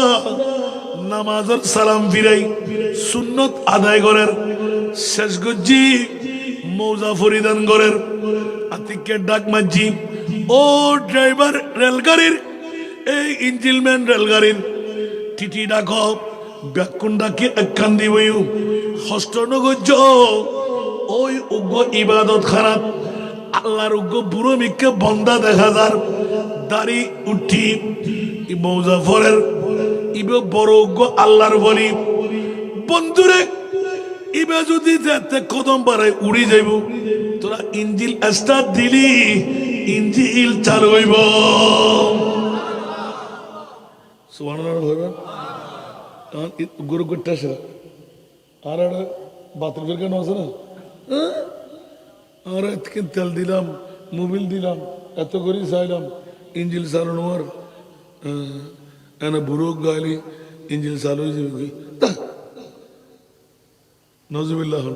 নামাজের সালাম ফিরাই সুন্নত আদায় করেন শেষ গজ্জি মৌজা ফরিদান করেন আতিককে ডাক মাঝি ও ড্রাইভার রেলগাড়ির এই ইঞ্জিলম্যান রেলগাড়ির টিটি ডাক ব্যাকুন ডাকি একখান দিবই হস্ত নগজ ওই উগ্র ইবাদত খারাপ আল্লাহর উগ্র বুড়ো মিককে বন্দা দেখা যার দাড়ি উঠি মৌজাফরের ইবে বড় উগ্র আল্লাহর বলি বন্ধুরে ইবে যদি যেতে কদম পারে উড়ি যাইব তোরা ইঞ্জিল স্টার্ট দিলি ইঞ্জিল চালু হইব সুবহানাল্লাহ হইবেন গরু করতে আসে আর বাতিল কেন আছে না আর আজকে তেল দিলাম মোবিল দিলাম এত করে চাইলাম ইঞ্জিল চালানো আর এনে বুড়ো গাইলি ইঞ্জিল চালু হয়ে যাবে নজুবিল্লাহ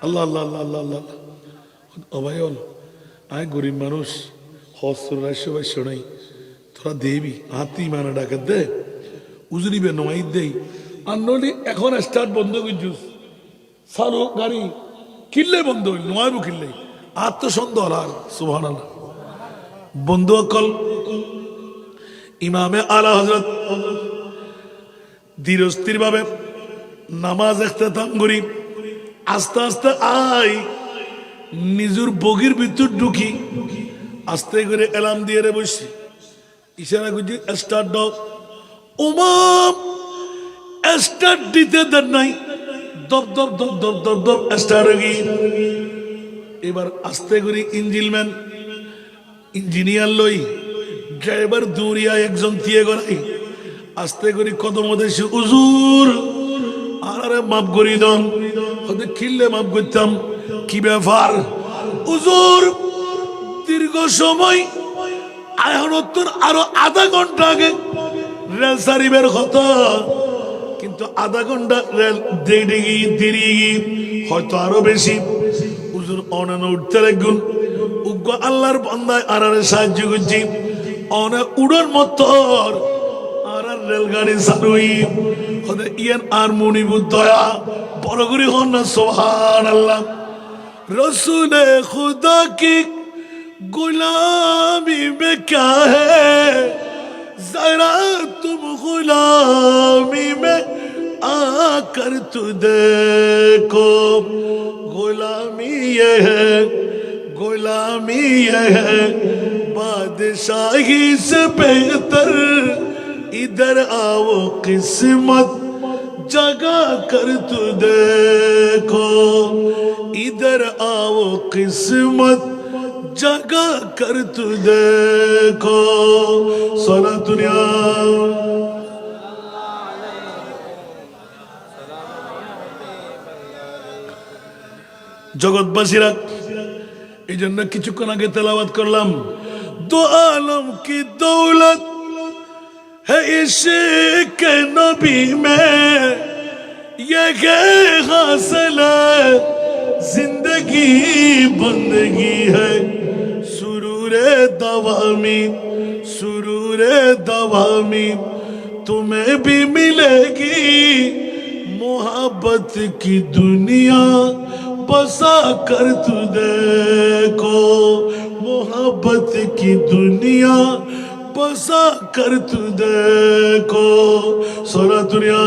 আল্লাহ আল্লাহ আল্লাহ আল্লাহ আল্লাহ অভাই হল আয় গরিব মানুষ হস্তর রাস্য বাস্য নাই তোরা দেবি হাতি মানা ডাকাত দে উজরিবে নয় দেই আর নলি এখন স্টার্ট বন্ধ করছিস চালু গাড়ি কিনলে বন্ধ হইল নয়বো কিনলে আত্মসন্দেহ আর সুবহানাল্লাহ বন্ধু অকল ইমামে আলা হযরত ধীরস্থির ভাবে নামাজ ইখতিতাম করি আস্তে আস্তে আই নিজের বগির ভিতর ঢুকি আস্তে করে এলাম দিয়ে রে বসি ইশারা করছি স্টার্ট দাও উমাম স্টার্ট দিতে দেন নাই দপ দপ দপ দপ দপ দপ স্টার্ট হয়ে এবার আস্তে করে ইঞ্জিনম্যান ইঞ্জিনিয়ার লই ড্রাইভার দৌড়িয়া একজন দিয়ে গড়াই আস্তে করে কদম দেশে উজুর আরে মাপ করি দম হতে খিললে মাপ করতাম কি ব্যাপার উজুর দীর্ঘ সময় আয়নত্তর আরো আধা ঘন্টা আগে রেল সারিবের কথা কিন্তু আধা ঘন্টা রেল দেরি হয়তো আরো বেশি হুজুর অনানো উঠতে লাগুন উগ্র আল্লাহর বান্দায় আরারে সাহায্য করছি অনেক উড়ার মতো আর রেলগাড়ি চালুই হতে ইয়ান আর মনিবুর দয়া বড় করে হন না সুবহানাল্লাহ রসুলে খুদা কি गुलामी में क्या है जरा तुम गुलामी में आकर तू देखो गुलामी ये है बादशाही से बेहतर इधर आओ किस्मत जगा कर तू देखो इधर आओ किस्मत जगा कर तू देखो सोना दुनिया जगतबासीरा এই জন্য কিছুক্ষণ আগে তেলাওয়াত করলাম দো আলম কি দৌলত है इश्क नबी में ये हासिल जिंदगी बंदगी है सुरूरे दवामी तुम्हें भी मिलेगी मोहब्बत की दुनिया बसा कर तू देखो मोहब्बत की दुनिया बसा कर तू देखो सोना दुनिया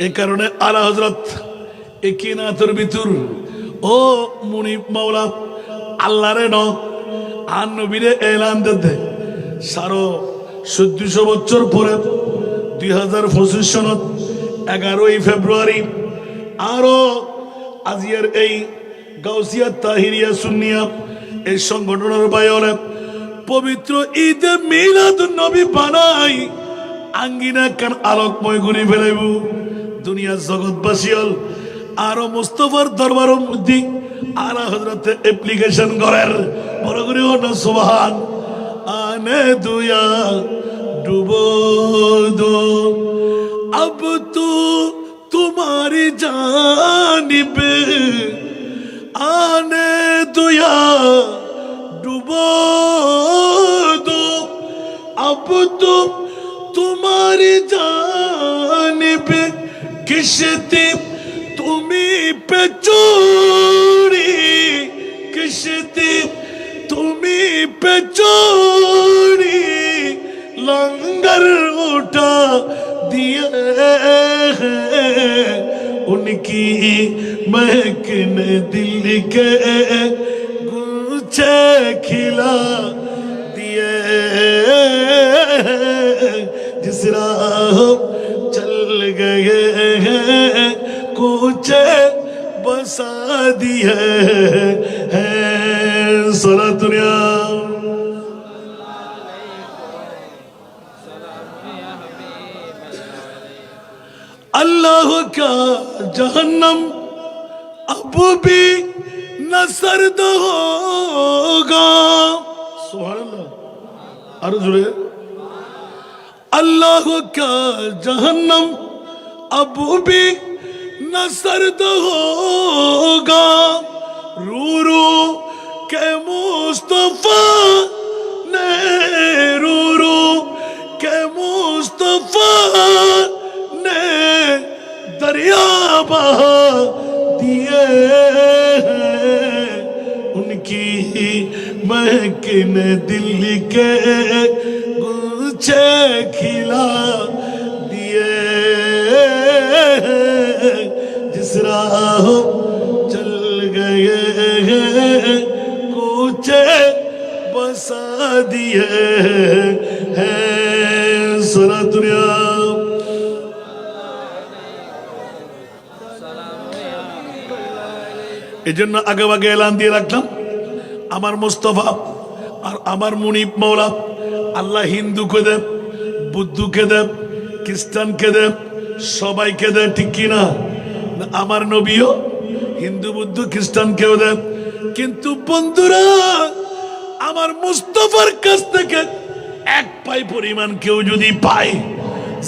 এই কারণে আলা হযরত একিনাতের ভিতর ও মুনিব মাওলা আল্লাহরে ন আর নবীরে এলান দিতে সারো 1400 বছর পরে 2025 সনত 11 ফেব্রুয়ারি আরো আজিয়ার এই গাউসিয়া তাহিরিয়া সুন্নিয়া এই সংগঠনের বাইরে পবিত্র ঈদে মিলাদুন নবী বানাই আঙ্গিনা কান আলোকময় করে ফেলাইব দুনিয়ার জগৎবাসী হল আরো মুস্তফার দরবার মধ্যে আলা হযরতে অ্যাপ্লিকেশন করেন বড় করে না সুবহান আনে দুয়া ডুবো দো अब तो तुम्हारी जानिब आने दो या डुबो दो अब तो तुम्हारी जानिब किश्ती तुम्हीं पे चोरी किश्ती तुम्हीं पे चोरी लंगर उठा दिए हैं उनकी महकने दिल के गुच्छे खिला दिए जिस राह चल गए हैं कुछ बसा दिए हैं सारा दुनिया अल्लाह का जहन्नम अब भी न सर्द होगा सुभान अल्लाह अरे जुड़े अल्लाह का जहन्नम अब भी न सर्द होगा रू रू के मुस्तफा ने रू रू के मुस्तफा ने दरिया बहा दिए हैं उनकी महकिन दिल के गुच्छे खिला दिए हैं जिस राह चल गए हैं कुछ बसा दिए हैं सारा दुनिया এজন্য আগে আগে এলান দিয়ে রাখলাম আমার মুস্তাফা আর আমার মুনিব মওলা আল্লাহ হিন্দুকে দেব বুদ্ধকে দেব খ্রিস্টানকে দেব সবাইকে দেব ঠিক কি না আমার নবীও হিন্দু বুদ্ধ খ্রিস্টানকেও দেব কিন্তু বন্ধুরা আমার মুস্তাফার কাছ থেকে এক পাই পরিমাণ কেউ যদি পায়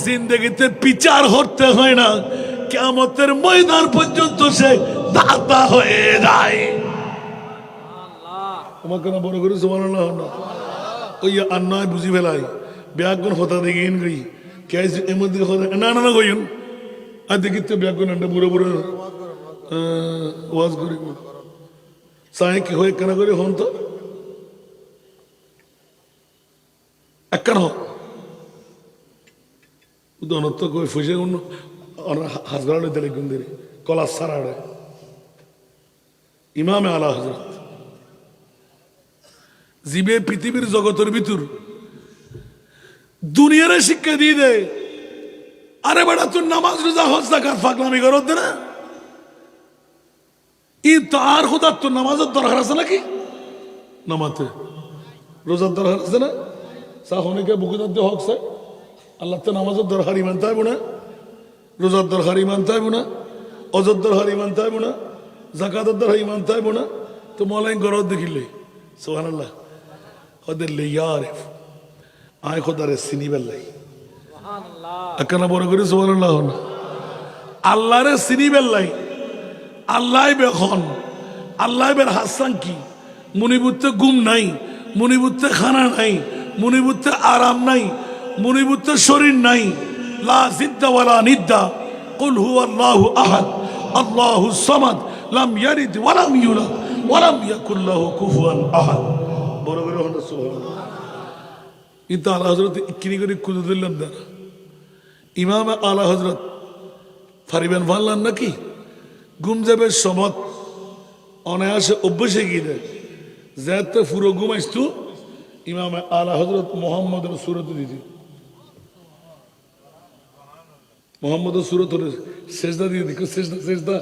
জিন্দেগিতে বিচার হতে হয় না কিয়ামতের ময়দান পর্যন্ত সে দাতা হয়ে যায় তোমাকে না বড় করে সুবহানাল্লাহ না ওই আন্নায় বুঝি ফেলাই ব্যাকরণ হতা দেখিন গই কেস এমন দিকে হতা না না না কইন আর দেখিতে ব্যাকরণ একটা বুড়ো বুড়ো ওয়াজ করি সাই কি হয় কেন করে হন তো একখান হ উদনত কই ফুসে অন্য হাসগাড়ে দিলে গুন্দিরি কলা সারাড়ে ইমামে আলা হযরত জিবে পৃথিবীর জগতের ভিতর দুনিয়ারে শিক্ষা দিয়ে দেয় আরে বেটা তুই নামাজ রোজা হজ যাকাত ফাকলামি করত না ই তার খোদা তোর নামাজের দরকার আছে নাকি নামাতে রোজার দরকার আছে না সাহনিকে বুকুদাতে হক চাই আল্লাহ তো নামাজের দরকার ইমান তাইব না রোজার দরকার ইমান তাইব না অজর দরকার ইমান তাইব না জাকাতের দরকার ইমান তাইব না তো মলাই গরত দেখিলে সুবহানাল্লাহ ওদের লিয়ারিফ আয় খোদারে চিনি বেলাই একখানা বড় করে সুবহানাল্লাহ না আল্লাহরে চিনি বেলাই আল্লাহ বেখন আল্লাহ বের হাসান কি মনিবুতে ঘুম নাই মনিবুতে খানা নাই মনিবুতে আরাম নাই মনিবুতে শরীর নাই লা জিদ্দা ওয়ালা নিদ্দা কুল হুয়াল্লাহু আহাদ আল্লাহুস সামাদ লাম ইয়ালিদ ওয়া লাম ইউলাদ ওয়া লাম ইয়াকুল লাহু কুফুয়ান আহাদ বড় করে হন সুবহানাল্লাহ কিন্তু আলা হযরত ইকিনি করে কুদু দিলাম না ইমাম আলা হযরত ফারিবেন ভাল্লান নাকি ঘুম যাবে সমত অনায়াসে অভ্যাসে গিয়ে দেয় যাতে পুরো ঘুমাইস্তু ইমাম আলা হযরত মুহাম্মদের সুরত দিদি মুহাম্মদের সুরত হলে সেজদা দিয়ে দেখো সেজদা সেজদা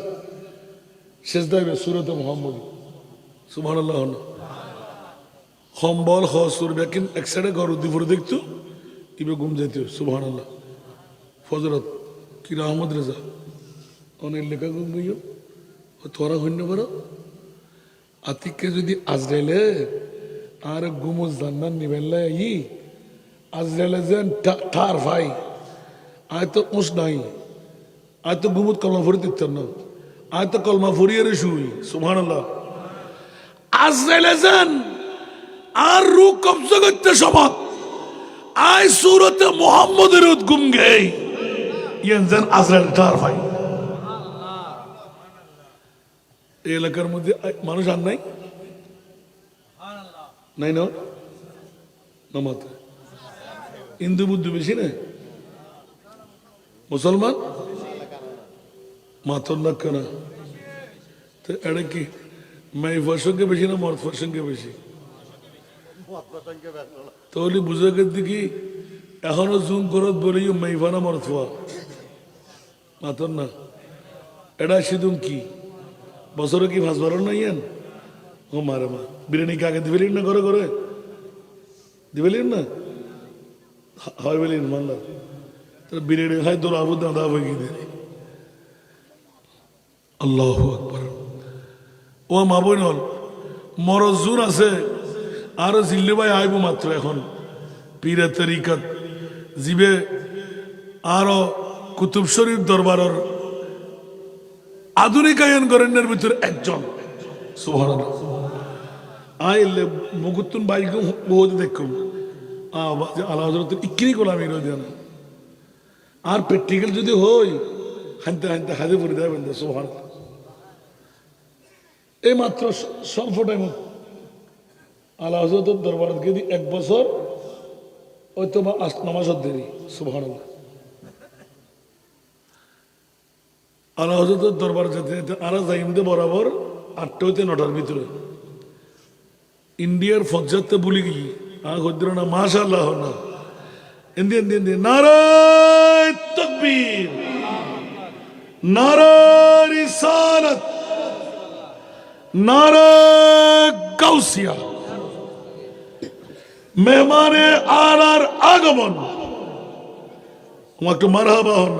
সেজদা সুরত মুহাম্মদ সুবহানাল্লাহ সম্বল হসুর বেকিন এক সাইডে ঘর দুপুরে দেখতো ইবে ঘুম যাইতো সুবহানাল্লাহ ফজরত কি রহমত রেজা অনেক লেখা ঘুম গইও তোরা হইন্য বড় আতিককে যদি আজরাইলে আর গুমুজ জান্নান নিবেলে ই আজরাইলে যেন ঠার ভাই আয় তো উস নাই আয় তো গুমুদ কলমা ফুরি দিত না আয় তো কলমা ফুরিয়ে রে শুই সুবহানাল্লাহ আজরাইলে যেন আর রূহ কবজা করতে সমাত আয় সুরতে মুহাম্মদের উদ্গুম গেই ইয়েন যেন আজরাইল ঠার ভাই এই এলাকার মধ্যে মানুষ আর নাই নাই না নামাতে হিন্দু বুদ্ধ বেশি না মুসলমান মাথর না কেনা তো এটা কি মাইফার সঙ্গে বেশি না মরফার সঙ্গে বেশি তাহলে বুঝে গেছি কি এখনো জুম করত বলি মাইফা না মরফা মাথর না এটা সিদুম কি বছরে কি ভাস বারণ নাই ও মারে মা বিরিয়ানি কাকে দিবেলিন না করে করে দিবেলিন না হয় বলিন মানলা তাহলে বিরিয়ানি খাই তোর আবু দাদা হয়ে গিয়ে আল্লাহু আকবার ও মা বোন হল মরজ জোর আছে আরো জিল্লি ভাই আইব মাত্র এখন পীরে তরিকত জিবে আরো কুতুব শরীফ দরবারের আধুনিকায়ন গরণ্যের ভিতরে একজন সুবহানাল্লাহ আইলে মুগুতুন বাইকম বহুত দেখুন আল্লাহ হযরতের ইকরি গোলামি রদিয়ান আর প্র্যাকটিক্যাল যদি হই হানতে হানতে হাজে পড়ে যাবেন সুবহানাল্লাহ এই মাত্র স্বল্প টাইম আল্লাহ হযরতের দরবার গিয়ে 1 বছর ওই তো নামাজ দেরি সুবহানাল্লাহ আল্লাহ হযরতের দরবার যেতে যেতে আরা যাইমদে বরাবর 8টা হইতে 9টার ভিতরে ইন্ডিয়ার ফজ্জাতে বলি গিয়ে হদ্র না মাশাআল্লাহ না এন্দি নারায়ে তাকবীর নারায়ে রিসালাত নারায়ে গাউসিয়া মেহমানে আলার আগমন একটু মারহাবা হন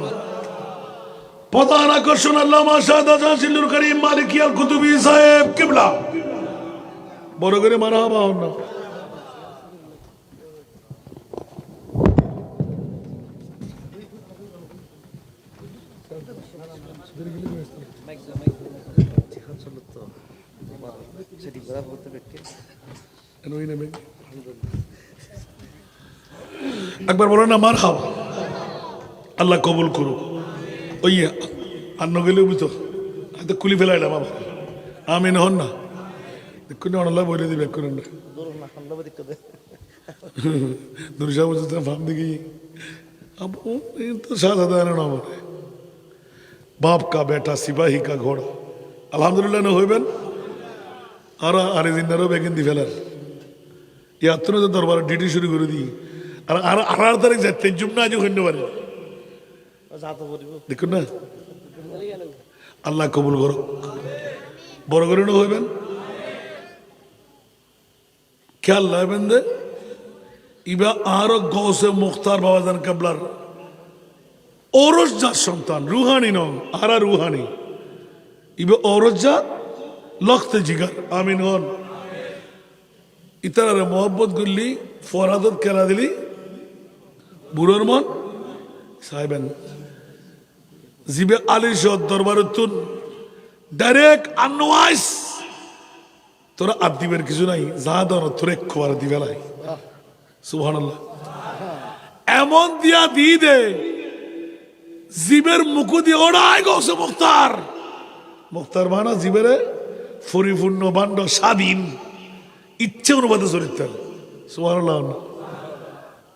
প্রধান আকর্ষণ আল্লামা শাহাদ জাহাসিল্লুর করিম মালিকি আল কুতুবি সাহেব কিবলা বড় করে মারহাবা হন না একবার বলেন না মারহাবা আল্লাহ কবুল করুক ওই আন্ন গেলে বুঝতো হয়তো খুলি ফেলাইলাম আবার আমিন হন না দেখুন অনাল্লাহ বলে দিবে করেন না দুর্গা বুঝতে ভাব দেখি तो साधारण बाप का बेटा सिपाही का घोड़ा अल्हम्दुलिल्लाह न होइबेन आरा आरे दिनारो बेगिन दी फेलार यात्रा तो दरबार डिटी शुरू कर दी আর আর 18 তারিখ যাচ্ছে জুমনা আজ হইতে পারে দেখুন না আল্লাহ কবুল করো বড় করে না হইবেন খেয়াল রাখবেন দে ইবা আর গৌসে মুখতার বাবাজান কাবলার ওরস জাত সন্তান রুহানি নন আর রুহানি ইবা ওরস জাত লখতে জিগার আমিন হন ইতারে মোহাম্মত গুল্লি ফরাদত কেলা দিলি বুড়োর মন সাহেবেন জিবে আলী শহর দরবারতুন ডাইরেক্ট আনওয়াইস তোরা আর দিবের কিছু নাই যা ধর তোরে খবর দিবে লাই সুবহানাল্লাহ এমন দিয়া দি দে জিবের মুকু দিয়ে ওড়াই গৌসে মুখতার মুখতার মানা জিবেরে পরিপূর্ণ বান্ড স্বাধীন ইচ্ছে অনুবাদে চরিত্র সুবহানাল্লাহ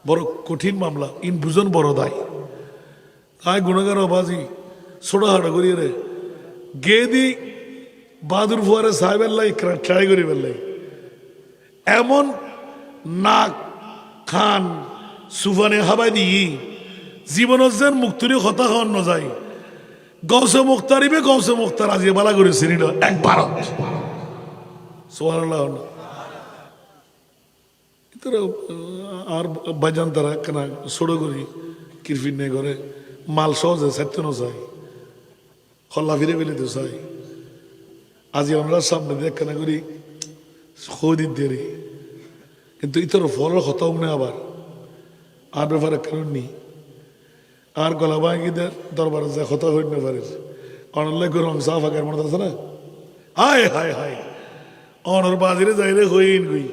বড় কঠিন মামলা ইন বুঝন বড় দায় তাই গুণাগার অবাজি ছোট হাটা করিয়ে রে গেদি বাহাদুর ফুয়ারে সাহেবের লাই ট্রাই করি বেলাই এমন নাক খান সুফানে হাবাই দিই জীবনের যেন মুক্তরি হতা হন ন যায় গৌসে মুখতারিবে গৌসে মুখতার আজিয়ে বালা করে শ্রেণীটা এক ভারত সুবহানাল্লাহ আর বাজান তারা কেনা ছোট করি কিরফিন নেই করে মাল সহজে সাইতে ন চাই হল্লা ফিরে পেলে তো চাই আজি আমরা সামনে দিয়ে কেনা করি খদির দেরি কিন্তু ইতর ফল হতাও না আবার আর ব্যাপারে কারণ নেই আর গলা ভাঙি দে দরবার যায় হতা হইতে না পারে অনলাই করে রং সাফ আকার মনে আছে না হায় হায় হায় অনর বাজিরে যাইলে হইন গই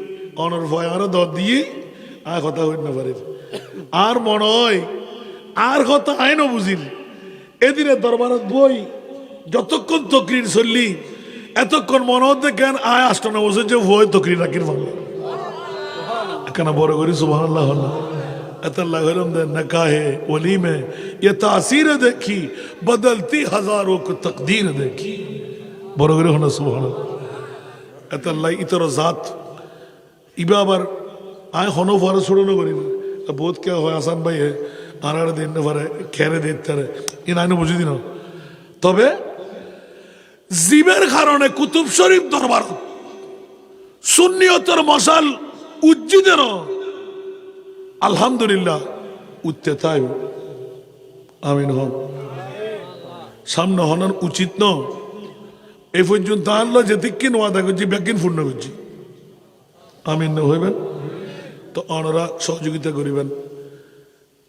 অনর ভয় আরো দর দিয়ে আর কথা হইতে না পারে আর মনে হয় আর কথা আইনও বুঝিল এদিনে দরবারত বই যতক্ষণ তকরির চললি এতক্ষণ মনে হতে কেন আয় আষ্টনা বছর যে ভয় তকরির রাখির ভাঙল কেন বড় করি সুবহানাল্লাহ अतल्ला गरम दे नकाहे वली में ये तासीर देखी बदलती हजारों को तकदीर देखी बरोबर होना सुभान अतल्ला इतर जात इबाबर आए होनो फर छोड़ो करी ना बहुत क्या हो आसान भाई है आरार दिन ने फरे खेरे देते रहे इन आने बुझी दिनो तबे জিবের কারণে কুতুব শরীফ দরবার সুন্নিয়তের মশাল উজ্জিদের আলহামদুলিল্লাহ উঠতে তাই আমিন হন সামনে হনার উচিত ন এই পর্যন্ত আনলো যে দিককিন ওয়াদা করছি ব্যাকিন পূর্ণ করছি আমিন না হইবেন তো অনরা সহযোগিতা করিবেন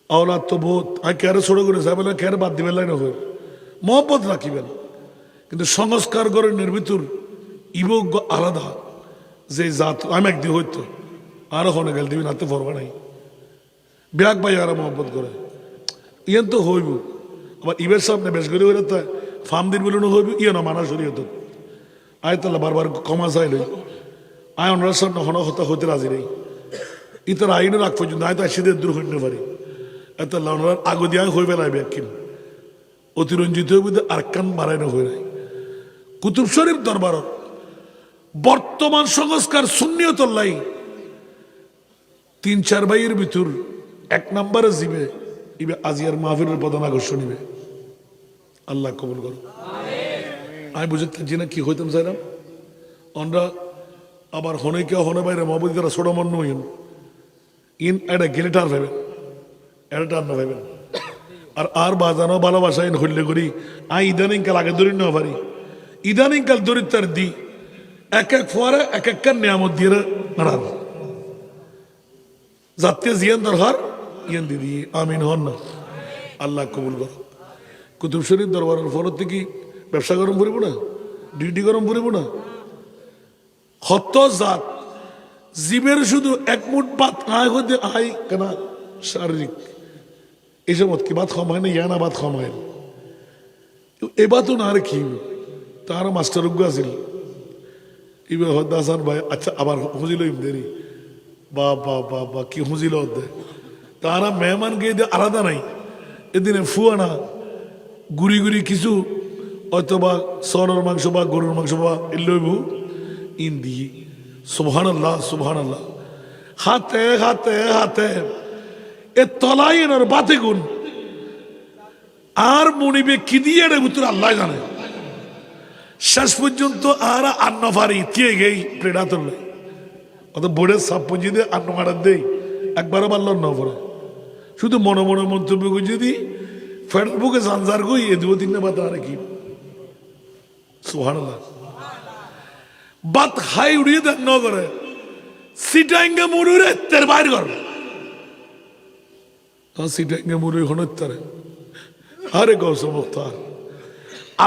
আওলাদ তো বহুত আর কেয়ারে ছোট করে সাহেব কেয়ারে বাদ দিবেন না হই মহব্বত রাখিবেন কিন্তু সংস্কার করে নির্বিতুর ইবজ্ঞ আলাদা যে জাত আমি একদিন হইতো আরো হনে গেল দিবি নাতে পড়বা নাই ব্যাগ ভাই আর মহব্বত করে ইয়ান তো হইব আবার ইবের সামনে বেশ করে হইলে তো ফার্ম দিন বলে হইব ইয়ে না মানা শরীয়ত আয় তাহলে বারবার কমা চাই লই আয় ওনার সামনে হন হতা হতে রাজি নেই ইতার আইনের আগ পর্যন্ত আয় তো আসিদের দূর হইতে পারি এত ওনার আগ দিয়ে হইবে না ব্যাগ কিন অতিরঞ্জিত হইব আর কান বাড়াই না হয়ে নাই কুতুব শরীফ দরবার বর্তমান সংস্কার সুন্নিয়তর লাই 3-4 ভাইয়ের ভিতর এক নম্বরে জিবে ইবে আজিয়ার মাহফিলের প্রধান আকর্ষণ নিবে আল্লাহ কবুল করো আমি বুঝতে জিনা কি হইতাম চাইলাম আমরা আবার হনে কেউ হনে বাইরে মহবুদ তারা ছোট মন নইন ইন এটা গেলেটার ভাবেন এটার না ভাবেন আর বাজানো ভালোবাসা ইন হইলে করি আই ইদানিং কাল আগে দরিদ্র না পারি ইদানিং কাল দরিদ্রার দি এক এক ফোয়ারে এক এক নিয়ামত দিয়ে নাড়ার জাতীয় জিয়ান দরকার ইয়ান দিদি আমিন হন না আল্লাহ কবুল কর কুতুব শরীফ দরবারের ফলত থেকে ব্যবসা গরম পড়িব না ডিউটি গরম পড়িব না হত জাত জীবের শুধু এক মুঠ ভাত আয় হতে আয় কেন শারীরিক এই সময় কি ভাত খাওয়া হয় না ইয়ানা ভাত খাওয়া হয় এ বাতও না আর কি তার মাস্টার উগ্র আছিল ইবে হদাসান ভাই আচ্ছা আবার হুজিল দেরি বা বা বা বা কি হুজিল তারা মেহমান গিয়ে দিয়ে আলাদা নাই এদিনে ফুয়ানা গুড়ি গুড়ি কিছু অথবা সরের মাংস বা গরুর মাংস বা লইব ইন দিয়ে সুবহানাল্লাহ সুবহানাল্লাহ হাতে হাতে হাতে এ তলাই এনার বাতে গুণ আর মনিবে কি দিয়ে এর ভিতরে আল্লাহ জানে শেষ পর্যন্ত আর আন্নফারি দিয়ে গেই প্রেডাতর নেই অত বোর্ডের সাপ পুঁজি দিয়ে আন্ন মারার দেই একবারও পারল না পরে শুধু মনে মনে মন্তব্য করে যদি ফেডার বুকে জানজার গই এ 2-3 না বাতা আর কি সুবহানাল্লাহ বাত হাই উড়িয়ে দেন ন করে সিটাঙ্গে মুড়ুরে তের বাইর কর সিটাঙ্গে মুড়ি হনত্তারে আরে গৌসম মুখতার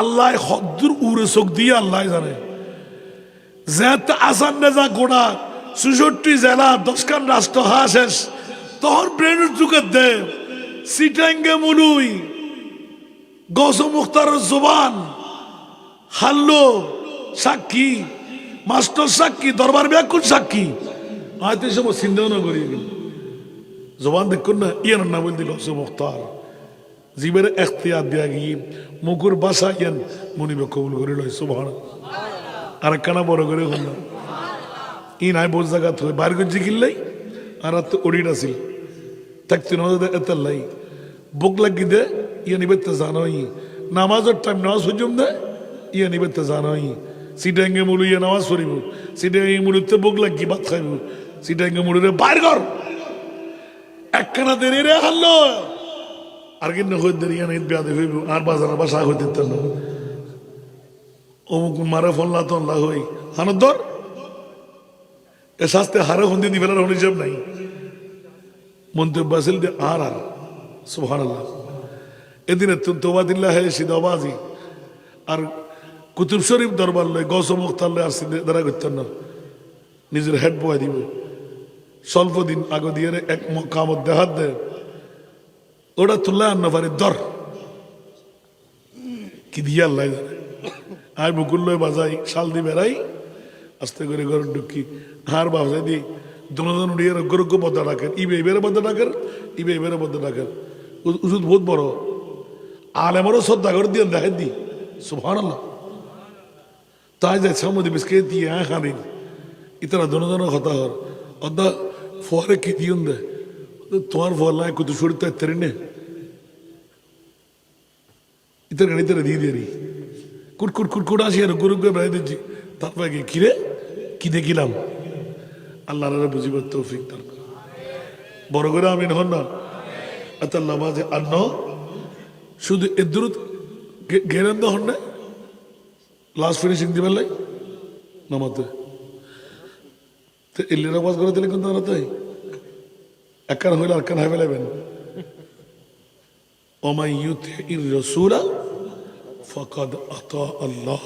আল্লাহ হদ্দুর উড়ে চোখ দিয়ে আল্লাহ জানে যেত আসান নেজা গোড়া 64 জেলা 10খান রাষ্ট্র হা শেষ তখন ব্রেনের যুগে দে সিটাঙ্গে মুলুই গৌসম মুখতারের জবান হাল্লো সাক্ষী মাস্টার সাক্ষী দরবার ব্যাকুল সাক্ষী হয়তো সব চিন্তাও না করি জবান দেখুন না ইয়ার না বলতে গৌসম মুখতার জীবের এখতিয়ার দিয়া গিয়ে মুকুর বাসা ইয়ান মনিবে কবুল করে লয় সুবহানাল্লাহ আর কানা বড় করে হল না ই নাই বোঝ জায়গা তো বাইর করে জিকিল্লাই আর তো ওড়িট আছিল থাকতে নদে এতাল্লাই বুক লাগি দে ইয়া নিবেতে জানোই নামাজের টাইম নামাজ হুজুম দে ইয়া নিবেতে জানোই সিটাঙ্গে মুলু ইয়া নামাজ পড়িব সিটাঙ্গে মুলুতে বুক লাগি ভাত খাইব সিটাঙ্গে মুলুরে বাইর কর একখানা দেরি রে হাল্লো আর কিন্তু হইতে দেরি ইয়ান ঈদ বিয়াদে হইব আর বাজার বাসা হইতে না অমুক মারে ফল্লা তো আল্লাহ হই হানদর এ শাস্তে হারে হন্দি দি ফেলার হিসাব নাই মন্তব্য আসিল যে আর সুবহানাল্লাহ এদিনে তোবা দিল্লা হে সিদাবাজি আর কুতুব শরীফ দরবার লয় গস মুখতার লয় আর দ্বারা করতেন না নিজের হেড বয় দিব স্বল্প দিন আগে দিয়ে এক কামত দেখাত দে ওটা তুললে আর না পারে দর কি দিয়ে আল্লাহ জানে আয় বুকুল লয় বাজাই শাল দি বেড়াই আস্তে করে ঘর ঢুকি হার বাজাই দি দুজন উড়িয়ে গরুকে বদ্ধ ডাকেন ইবে এবারে বদ্ধ ডাকেন ইবে এবারে বদ্ধ ডাকেন উজুদ বহুত বড় আলেমরও শ্রদ্ধা করে দিয়ে দেখে দি সুবহানাল্লাহ তাই যায় সামুদি বিস্কে দিয়ে খানিন ইতারা দুজনের কথা হর অদা ফোয়ারে কি দিন দে তোমার ফল নাই কুতু শরীর তো তেরে নে ইতার গাড়ি তেরে দিয়ে দিয়ে কুট কুট কুট কুট আসি আর গরু বেড়াই দিচ্ছি তারপরে কিরে কি দেখিলাম আল্লাহ বুঝিবার তৌফিক দরকার বড় করে আমিন হন না আল্লাহ মাঝে আন্ন শুধু এদুর ঘেরেন হন না লাস্ট ফিনিশিং দিবেন লাই নামাতে তো এলির আওয়াজ করে দিলে কিন্তু তারা তাই একখান হইলে আরেকখান হাইবে লাগবেন ওমাই ইউতির রাসূলা ফাকাদ আতা আল্লাহ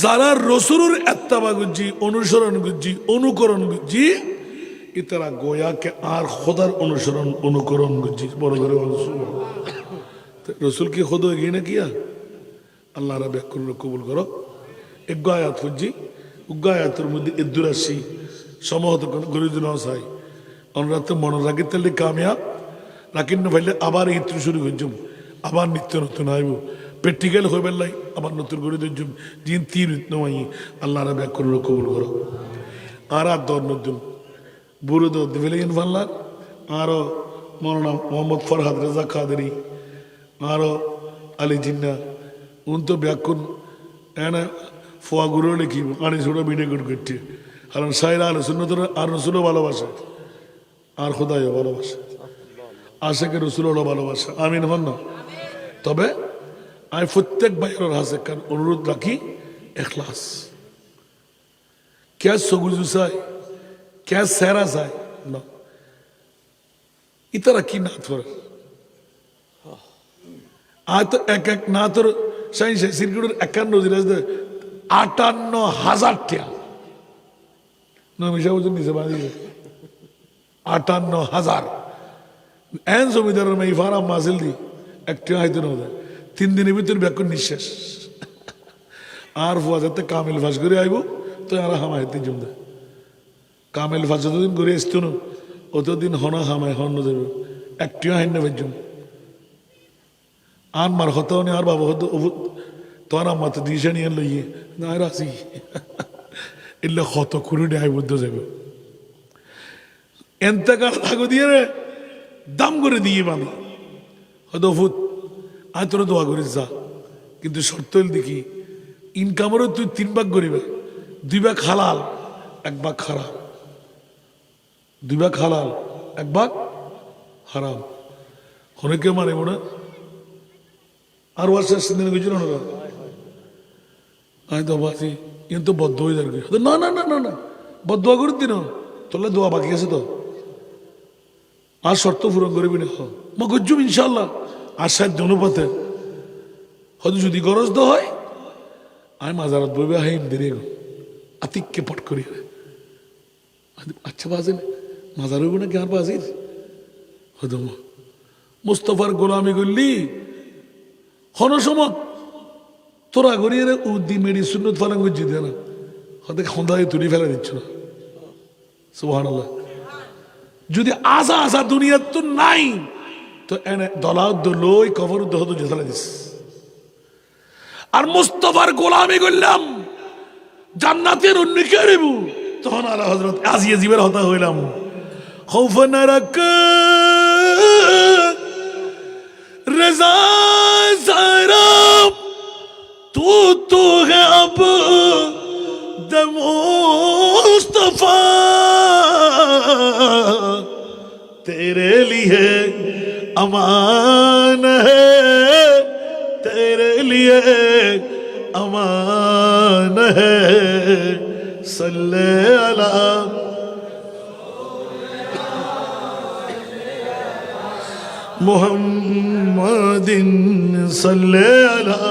যারা রসুলের ইত্তেবা গুজি অনুসরণ গুজি অনুকরণ গুজি ইতারা গোয়াকে আর খোদার অনুসরণ অনুকরণ গুজি বড় করে রসুল কি খোদ হয়ে গিয়ে না কিয়া আল্লাহ রা ব্যাকুল কবুল করো এক আয়াত খুঁজি উগ্র আয়াতের মধ্যে ইদ্দুরাশি সমহত গরিদুল হাসাই আমরা তো মনে রাখি তাহলে কামিয়াব রাখিন না ভাইলে আবার ইত্রু শুরু করছুম আবার নিত্য নতুন আইব প্র্যাকটিক্যাল হইবে লাই আবার নতুন করে দিন জিন তীর নয় আল্লাহ রা ব্যাকুল কবুল করো আর আর দর নতুন বুড়ো দর দিবেলেন ভাল্লার আরও মৌলানা মোহাম্মদ ফরহাদ রেজা খাদেরি আরও আলী জিন্না উন তো ব্যাকুল এনে ফোয়া গুলো লিখি আনি ছোটো ভিডিও করতে কারণ সাইরা আলো সুন্নতর আর রসুলও ভালোবাসে আর খোদাইও ভালোবাসে আশেকে রসুলও ভালোবাসে আমিন হন না তবে আমি প্রত্যেক ভাইয়ের হাসে কারণ অনুরোধ রাখি এখলাস কে সগুজু চাই কে সেরা চাই না ইতারা কি না তোর আয় তো এক এক না তোর সাই সিরকুটের ৫৮,০০০ টাকা নমিশা ওজন নিচে বাঁধিয়ে ৫৮,০০০ এন জমিদারের মেয়ে ফারাম মাসিল দি একটি হয়তো না ৩ দিনের ভিতরে ব্যাকুন নিঃশ্বাস আর ফুয়া যাতে কামিল ফাঁস করে আইব তো আর হামাইতে জমদে কামিল ফাঁস যতদিন করে আসতো না অতদিন হনা হামায় হন যাবে একটিও হাইন নেবে জম আন মার হতো নি আর বাবা হতো তোর আম্মা তো দিশে নিয়ে লইয়ে না রাশি এলে হত করে নেয় বুদ্ধ যাবে এনতেকাল লাগো দিয়ে রে দাম করে দিয়ে বাবা হয়তো ফুট আয় তোরা দোয়া করিস যা কিন্তু শর্ত দেখি ইনকামেরও তুই ৩ ভাগ করিবে 2 ভাগ হালাল 1 ভাগ হারাম 2 ভাগ হালাল 1 ভাগ হারাম অনেকে মানে মনে আর ওয়ার্ষের দিনে গেছিল না আমি তো বাসি ইন তো বদ্ধ হয়ে যাবে না না না না না বদ্ধ করে দিন তোলে দোয়া বাকি আছে তো আর শর্ত পূরণ করবি না মা গজ্জুম ইনশাল্লাহ আর সাহেব জনপথে হয়তো যদি গরজ তো হয় আমি মাজারত বইবে হাইম দেরি আতিককে পট করি আচ্ছা বাজেন মাজার হইব না কি আর বাজির হয়তো মুস্তফার গোলামি করলি হনসমত তোরা গড়িয়ে উদ্দি মেডি সুন্নত ফালাং করছি না হয়তো সন্ধ্যায় তুলি ফেলা দিচ্ছ না সুবহানাল্লাহ যদি আসা আসা দুনিয়ার তো নাই তো এনে দলাউদ্দ লই কবর দহত জেসালা দিস আর মুস্তফার গোলামি করলাম জান্নাতের অন্য কে রেবু তখন আলা হযরত আজিয়া জীবের হতা হইলাম খৌফন রাখ रज़ा ज़रा तू तो है अब द मुस्तफा तेरे लिए अमान है तेरे लिए अरमान है सल्ले अला मुहम्मदिन सल्ले अला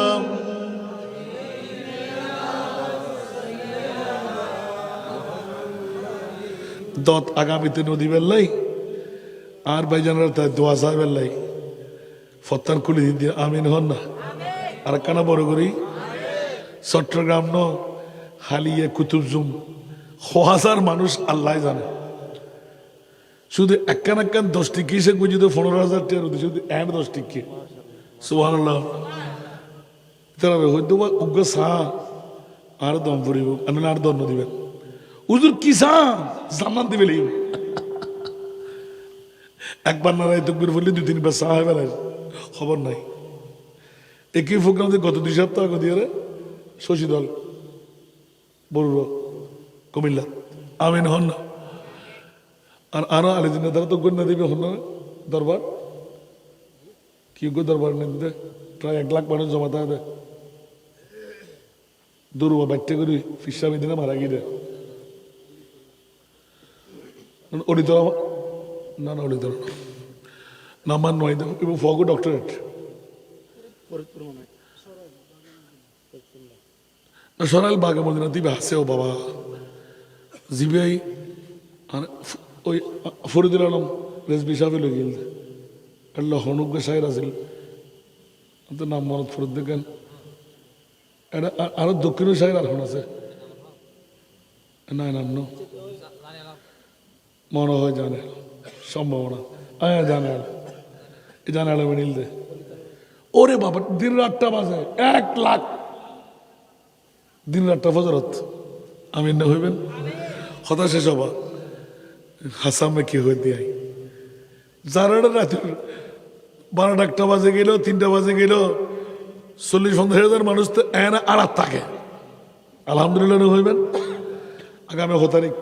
দত আগামীতে নদী বেল্লাই আর ভাইজানরা তাই দোয়া সাহেব বেল্লাই ফত্তার কুলি দিয়ে আমিন হন না আর কানা বড় করি চট্টগ্রাম ন হালিয়ে কুতুবজুম হাজার মানুষ আল্লাহ জানে শুধু একখান একখান 10 টিকি সে বুঝিত 15,000 টাকা শুধু 10 টিকি সুবহানাল্লাহ তারা হয়তো উগ্র সা আর দম পড়িব আমি আর দম দিবেন হুজুর কি সা জান্নাত দিবে লিও একবার না রায় তকবীর বললে 2-3 বার সা হয় বেলা খবর নাই একই প্রোগ্রাম গত 2 সপ্তাহ আগে দিয়ে শশী দল বড়ুয়া কুমিল্লা আমিন হন না আর আরো আলিদিন তারা তো গণ্য দিবে হন না দরবার কি গো দরবার নেই দে প্রায় 1 লাখ মানুষ জমা থাকে দূরবা বাচ্চা করি ফিসামি দিনে মারা গিয়ে অডিতর না না অডিতর নাম্বার 9 এবং ফগো ডক্টরেট সরাইল বাগে মদিনা দিবে হাসে ও বাবা জিবিআই আর ওই ফরিদুল আলম রেজবি সাহেব লই গেল আল্লাহ হনুজ্ঞ সাহেব আছিল তো নাম মনত ফরদ দেখেন এটা আরো দক্ষিণের সাহেব আর আছে না নাম নো মনে হয় জানে সম্ভাবনা আয়া জানে জানে মিল দে ওরে বাবা দিন রাতটা বাজে 1 লাখ দিন রাতটা ফজরত আমি না হইবেন কথা শেষ হবা হাসামে কি হয়ে দিয়াই যারা রাত 12টা বাজে গেল 3টা বাজে গেল 40-50,000 মানুষ তো এনা আড়াত থাকে আলহামদুলিল্লাহ হইবেন আগামী 6 তারিখ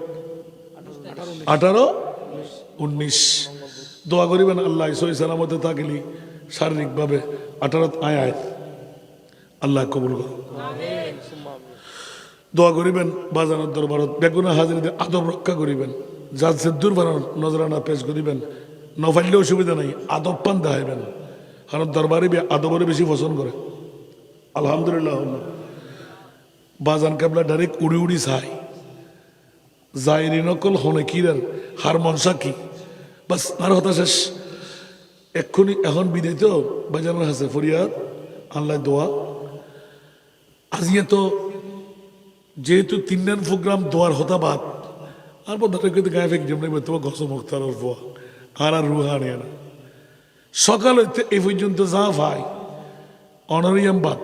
18-19 দোয়া করিবেন আল্লাহ সহি সালামতে থাকিলি শারীরিকভাবে 18 আয় আল্লাহ কবুল করুন দোয়া করিবেন বাজানোর দরবারত বেগুনা হাজিরিতে আদব রক্ষা করিবেন যার সেদ্দুর বানানোর নজরানা পেশ করিবেন নফাইলে অসুবিধা নাই আদব পান দেখাইবেন কারণ দরবারে আদবরে বেশি পছন্দ করে আলহামদুলিল্লাহ বাজান কাবলা ডাইরেক্ট উড়ি উড়ি চাই জাইরি নকল হনে কিরার হার মনসা কি বাস আর হতা শেষ এক্ষুনি এখন বিদায় তো বাজানোর হাসে ফরিয়াদ আল্লাহ দোয়া আজিয়ে তো যেহেতু 3 প্রোগ্রাম দোয়ার হতা বাদ আর বন্ধুটা কিন্তু গায়ে ফেক যেমন তোমার গছ মুক্তার ফোয়া আর আর রুহানি না সকাল হইতে এই পর্যন্ত যা ভাই অনারিয়াম বাদ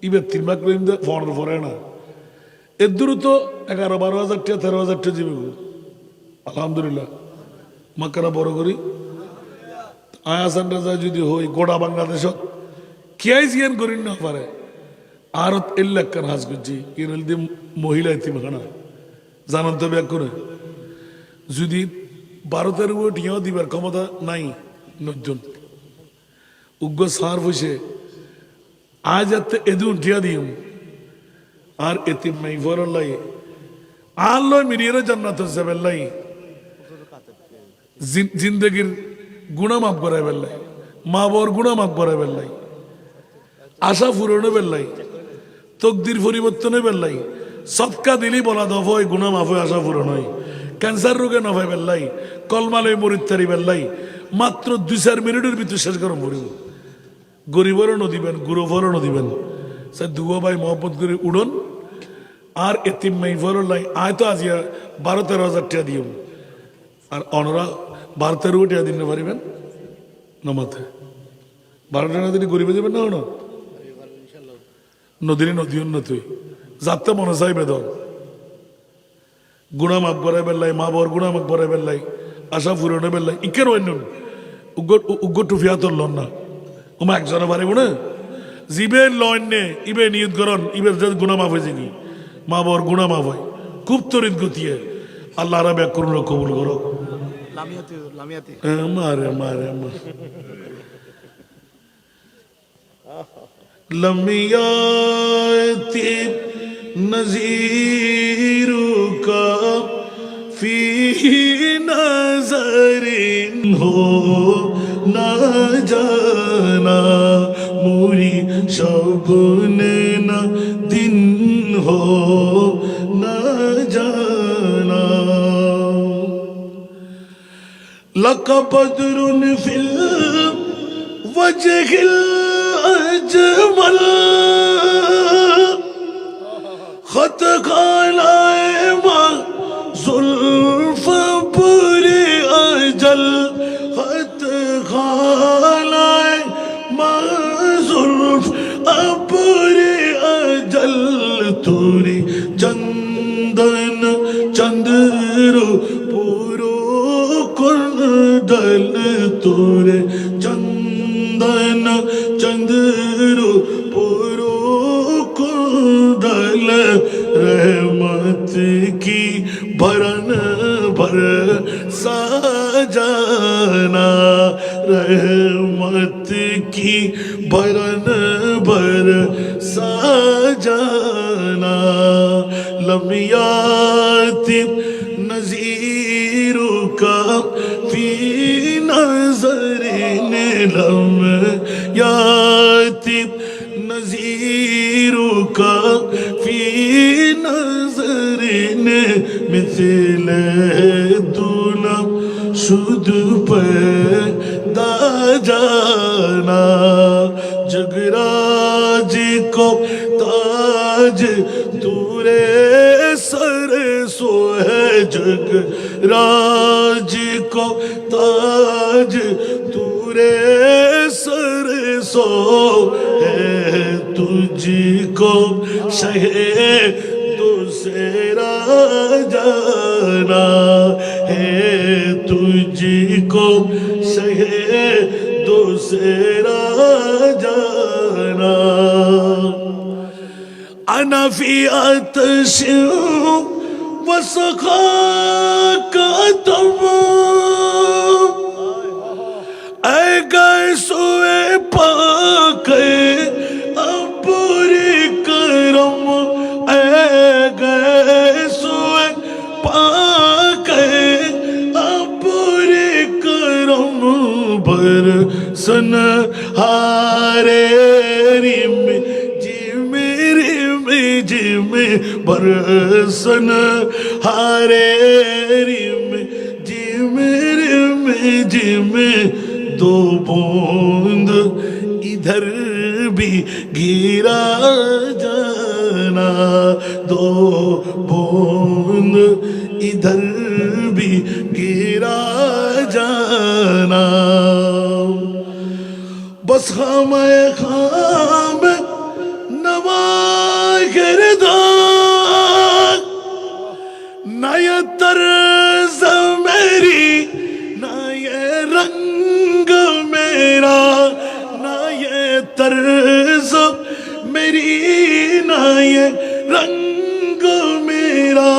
ইবার 3 লাখ ফোনের পরে না এর দূরত্ব 11-12 হাজার 13,000 টাকা জীবী আলহামদুলিল্লাহ মাকারা বড় করি আয়াসান রাজা যদি হই গোটা বাংলাদেশত কিয়াই জিয়ান করি না পারে আর 1 লাখ কার হাজ করছি কেরল দিয়ে মহিলা এতিমখানা জানান তো ব্যাগ করে যদি 12-13 টিয়াও দিবার ক্ষমতা নাই 9 উগ্র সার বসে আজ এদুন টিয়া দিম আর এতিম নাই ফরল্লাই আল্লাহ মিরিয়ে জান্নাত যাবেল্লাই জিন্দগির গুণা মাফ করাই বেল্লাই মা বর গুণা মাফ করাই বেল্লাই আশা পূরণে বেল্লাই তকদির পরিবর্তনে বেল্লাই সৎকা দিলি বলা দফ হয় গুণা মাফ হয় আশা পূরণ হয় ক্যান্সার রোগে নফাই বেল্লাই কলমালয় মরিত্তারি বেল্লাই মাত্র 2-4 মিনিটের ভিতরে শেষ গরম পড়িব গরিবরও নদিবেন গুরুভরও নদিবেন সে দুয়া ভাই মহব্বত করে উড়ন আর এতিম মাই ফরল্লাই আয় তো আজিয়া 12-13 হাজার টাকা দিও আর অনরা 12-13 টাকা দিন পারিবেন নমাতে 12 টাকা দিন গরিবে দেবেন না নদীর নদী উন্নতি যাতে মনে চাই বেদন গুণা মাফ করাই বেল্লাই মা বর গুণা মাফ করাই বেল্লাই আশা ফুরনে বেল্লাই ইকের অন্য উগ্র টুফিয়া তোর লন না ওমা একজনে পারিব না জিবের লন নে ইবে নিয়ত করন ইবের যদি গুণা মাফ হয়েছে কি মা বর গুণা মাফ হয় খুব তরিত গতিয়ে আল্লাহ রা ব্যাক করুন কবুল করো মারে মারে لم یاتی نظیر کا فی نظر ہو نہ جانا موری شب نے نہ دن ہو نہ جانا لک بدر فی الوجہ الاجمل خط خالائے ما زلف پوری اجل خط خالائے ما زلف پوری اجل توری چندن چندرو پورو کنڈل تورے چندن چندرو پورو کنڈل رحمت کی بھرن بھر ساجانا رحمت کی بھرن بھر ساجانا لم یاتی نظیر کا فی نظرین لم یاتی نظیر کا فی نظرین مثل دونا شد پیدا جانا جگراج کو تاج تورے سر سو ہے جگ راج کو تاج تورے سر سو ہے تجھ کو شہ دوسرا جانا ہے تجھ کو شہ دوسرا جانا انا فی آتش وسخاک تم اے گئے سوئے پاک ابوری کرم اے گئے سوئے پاک ابوری کرم برسن ہارے ریم جم برسن ہارے ریم جم دو بوند ادھر بھی گرا جانا دو بوند ادھر بھی گرا جانا بس خام خام نوا گردان نہ یہ طرز میری نہ یہ رنگ میرا نہ یہ طرز میری نہ یہ رنگ میرا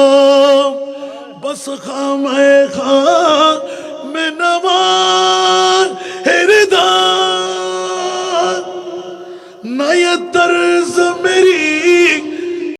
بس خام میں نوا گردان نہ یہ طرز